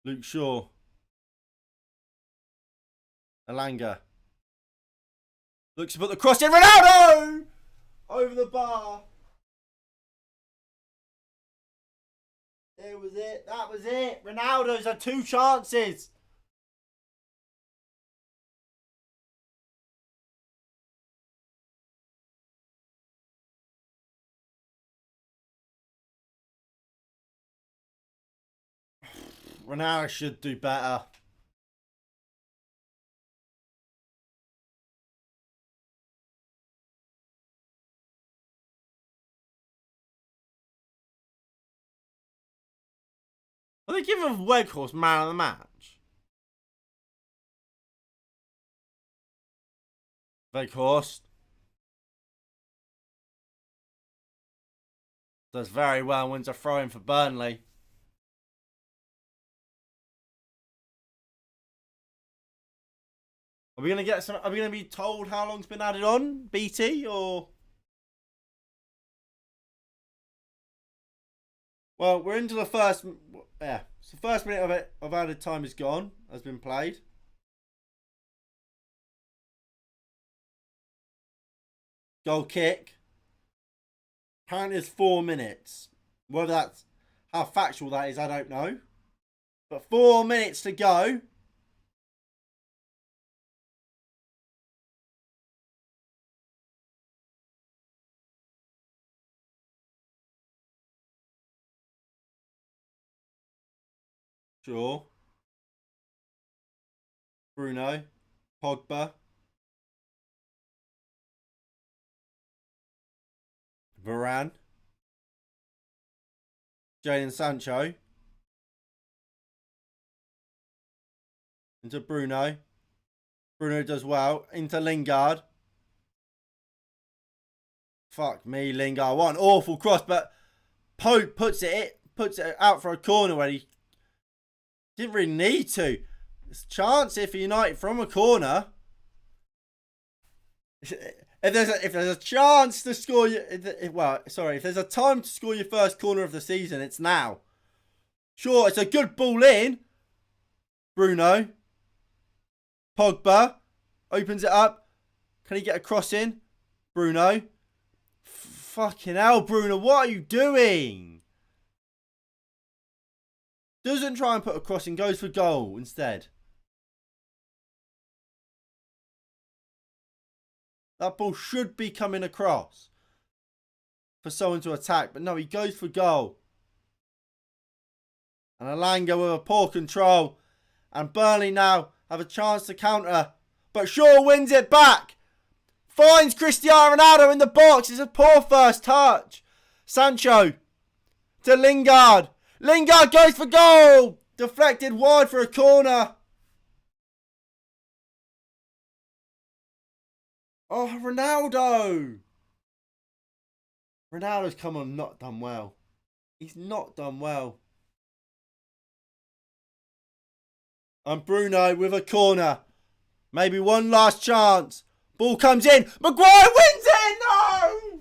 Luke Shaw. Alanga. Looks to put the cross in. Ronaldo! Over the bar. There was it. That was it. Ronaldo's had 2 chances. Ronaldo should do better. Are they giving Weghorst man of the match? Weghorst does very well, wins a throw-in for Burnley. Are we gonna get some? Are we gonna be told how long's been added on, BT, or? Well, we're into the first. Yeah, so the first minute of it of added time is gone. Has been played. Goal kick. Apparently it's 4 minutes. Whether that's how factual that is, I don't know. But 4 minutes to go. Sure. Bruno. Pogba. Varane. Jadon Sancho. Into Bruno. Bruno does well. Into Lingard. Fuck me, Lingard. What an awful cross, but Pope puts it out for a corner when he didn't really need to. It's a chance here for United from a corner. If there's a chance to score if there's a time to score your first corner of the season, it's now. Sure, it's a good ball in. Bruno. Pogba opens it up. Can he get a cross in? Bruno. Fucking hell, Bruno, what are you doing? Doesn't try and put a cross in, goes for goal instead. That ball should be coming across for someone to attack. But no, he goes for goal. And Alanga with a poor control. And Burnley now have a chance to counter. But Shaw wins it back. Finds Cristiano Ronaldo in the box. It's a poor first touch. Sancho to Lingard. Lingard goes for goal. Deflected wide for a corner. Oh, Ronaldo. Ronaldo's come on, not done well. He's not done well. And Bruno with a corner. Maybe one last chance. Ball comes in. Maguire wins it. No!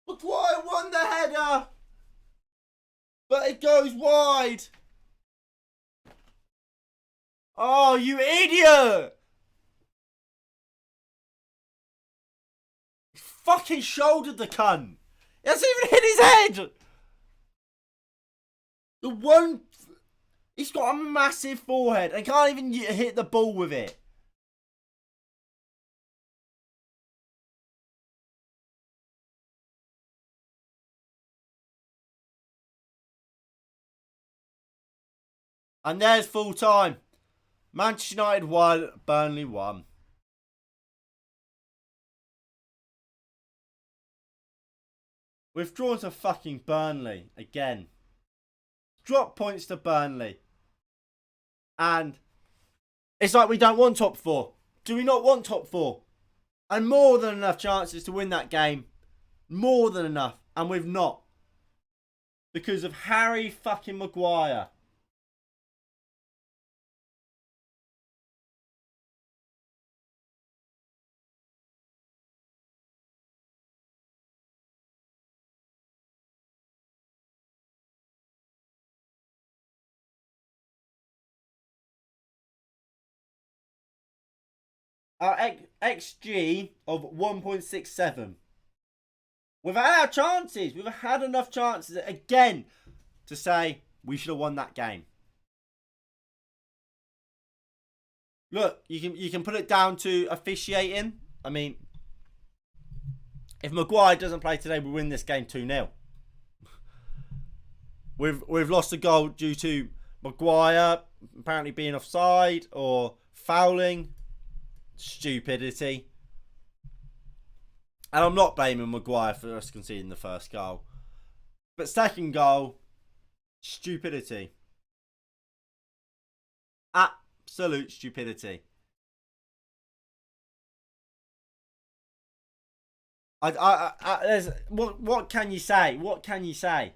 Maguire won the header. But it goes wide. Oh, you idiot! He fucking shouldered the cunt. He hasn't even hit his head. The one... He's got a massive forehead and can't even hit the ball with it. And there's full time. Manchester United 1, Burnley 1. We've drawn to fucking Burnley again. Drop points to Burnley. And it's like we don't want top 4. Do we not want top 4? And more than enough chances to win that game. More than enough. And we've not. Because of Harry fucking Maguire. Our XG of 1.67. We've had our chances. We've had enough chances again to say we should have won that game. Look, you can put it down to officiating. I mean, if Maguire doesn't play today, we win this game 2-0. We've lost a goal due to Maguire apparently being offside or fouling. Stupidity. And I'm not blaming Maguire for us conceding the first goal. But second goal, stupidity. Absolute stupidity. What can you say? What can you say?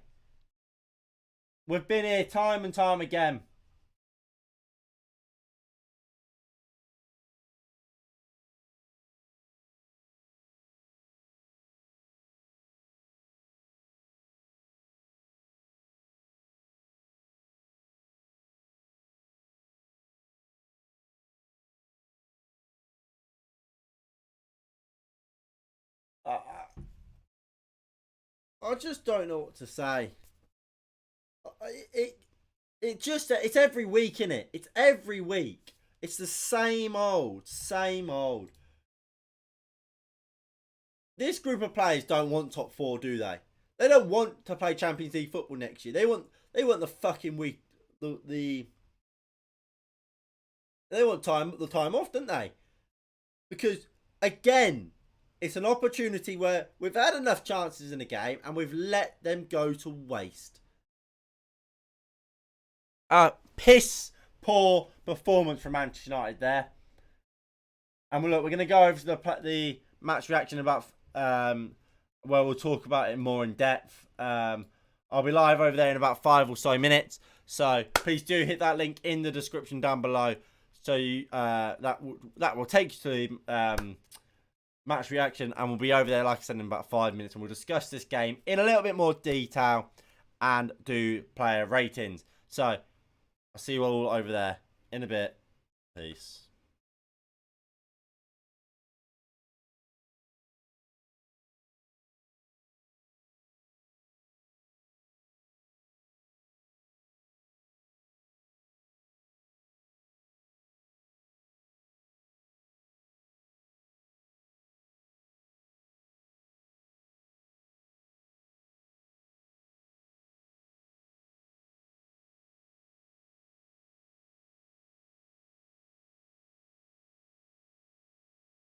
We've been here time and time again. I just don't know what to say. It's every week, innit? It's every week. It's the same old. This group of players don't want top four, do they? They don't want to play Champions League football next year. They want the fucking week they want the time off, don't they? Because again, it's an opportunity where we've had enough chances in the game and we've let them go to waste. Piss poor performance from Manchester United there. And we're going to go over to the match reaction about where we'll talk about it more in depth. I'll be live over there in about 5 or so minutes. So please do hit that link in the description down below. So you, that will take you to the match reaction, and we'll be over there, like I said, in about 5 minutes, and we'll discuss this game in a little bit more detail and do player ratings. So I'll see you all over there in a bit. Peace.